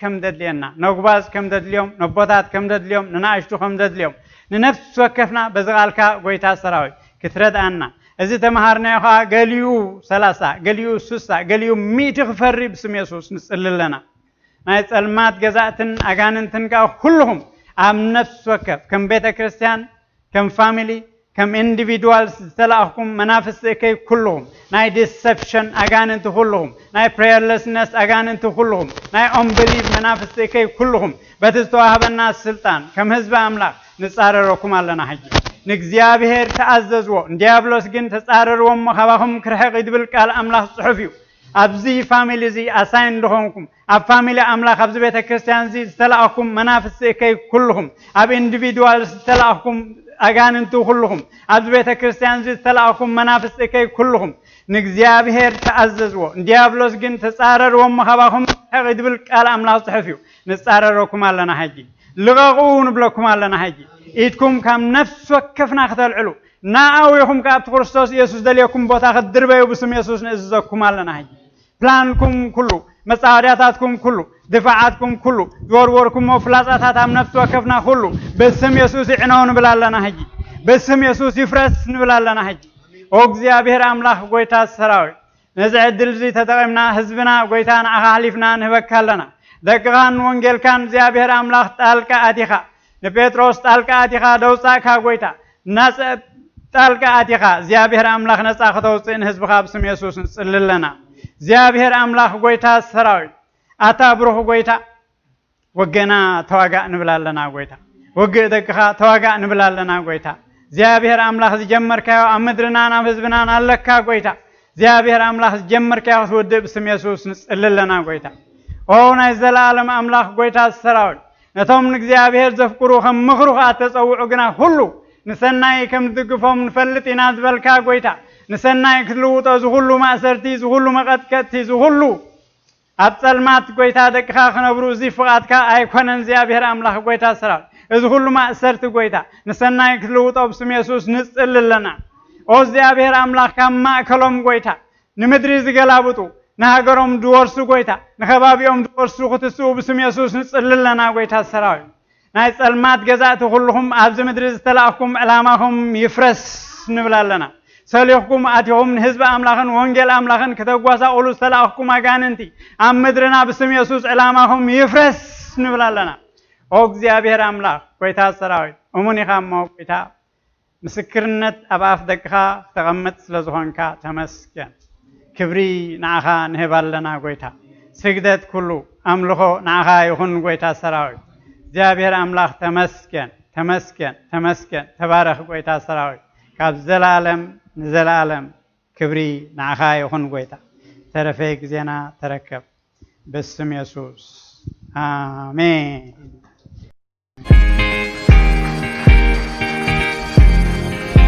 كم ددلينا نقباز كم ددليوم نبضات كم ددليوم نناعشتو كم ددليوم نفس وكفنا بزغالكا قويتا سراوي كترد أنا إذا تمهرنا يا قاليو ثلاثة قاليو سوسة قاليو ميت غفري بسم يسوع نسأل لنا نايت المات جزاتن أجاننتن كلهم أم نفس وكف كم بيت كريستيان كم فاميلي كم individuals تلاقهم منافس كي كلهم ناي deception أجاننت كلهم ناي prayerlessness أجاننت كلهم ناي unbelief منافس كي كلهم بتستوى الناس سلطان كم حزب أملاك نصارركم على نهجي نجزيابهر تعززوا ديابلوس جن تصارروا مخابهم كرهق يدبل قال أملاك صحفيو أبزي فاميلي زي أساين لهمكم أب فاميلي أملاك أبزي بيت كريستيان زي تلاقهم منافس كي كلهم أب individuals تلاقهم أجاننتو كلهم أبزي بيت كريستيان زي تلاقهم منافس كي كلهم نجزيابهر تعززوا ديابلوس جن تصارروا مخابهم كرهق يدبل قال أملاك صحفيو نصارركم على نهجي لغاقون بلكم على نهجي إيدكم كم نفس وكفنا خطر علو ناويكم كابت كريستوس يسوس دليكم بوتا خدربيو بسم يسوس نزكم على نهجي بلانكم كله مساعداتكم كله دفاعاتكم كله دوروركم وفلاساتات ام نفس وكفنا كله بسم يسوس عنون بلا نهجي بسم يسوس يفرس بلا نهجي او እግዚአብሔር አምላክ ጎይታ ሰራዊት ነዚህ ዕድል እዚ ተጠቅምና ህዝብና ጎይታና አኻሊፍና ንበካለና ደቅኻን ወንጌልካን እግዚአብሔር አምላክ ጣልቃ አቲኻ ንጴጥሮስ ጣልቃ አቲኻ ደውፃካ ጎይታ ናጽ ጣልቃ አቲኻ እግዚአብሔር አምላክ ነፃ ከተውፅን ህዝብኻ በስም ኢየሱስ ንጽልለና እግዚአብሔር አምላክ ጎይታ ሰራዊት አታ ብሩህ ጎይታ ወገና ተዋጋ ንብላለና ጎይታ ወገ ደቅኻ ተዋጋ ንብላለና ጎይታ እግዚአብሔር አምላክ ዝጀመርካዮ አምድርና ና ህዝብና አለካ ጎይታ እግዚአብሔር አምላክ ዝጀመርካዮ ወደ በስም ኢየሱስ ንጽልለና ጎይታ ኦ ናይ ዘላለም አምላክ ጎይታ ሰራዊት ነቶም እግዚአብሔር ዘፍቅሩ ከም ምኽሩ አተጸውዑ ግና ሁሉ ንሰናይ ከም ዝግፎም ንፈልጥና ዝበልካ ጎይታ ንሰናይ ክልውጦ ዝሁሉ ማእሰርቲ ዝሁሉ መቀጥቀቲ ዝሁሉ አብጸልማት ጎይታ ደቅኻ ክነብሩ እዚ ፍቃድካ አይኮነን እግዚአብሔር አምላክ ጎይታ ሰራዊት እዚ ሁሉ ማእሰርቲ ጎይታ ንሰናይ ክልውጦ በስም ኢየሱስ ንጽልለና ኦ እግዚአብሔር አምላክ ከማእከሎም ጎይታ ንምድሪ ዝገላብጡ نهاجرهم دورسو قويتا نخبابيهم دورسو ختسو بسم يسوس نصللنا قويتا السراوي نايس المات جزاء كلهم أبز مدرس تلاقكم علامهم يفرس نبلالنا سليحكم أتيهم حزب أملاخن وانجيل أملاخن كتوقواسا أولو تلاقكم أغاننتي أم مدرنا بسم يسوس علامهم يفرس نبلالنا أوكزيابير أملاخ قويتا السراوي أموني خامو قويتا مسكرنت أباف دقها تغمت لزهونكا تمسكن كبري نعها نهبالنا قويتا سجدت كله أملخو نعها يخون قويتا سراوي جابير أملاخ تمسكن تمسكن تمسكن تبارك قويتا سراوي كاب زلالم كبري نعها يخون قويتا ترفيك زينا تركب باسم يسوس آمين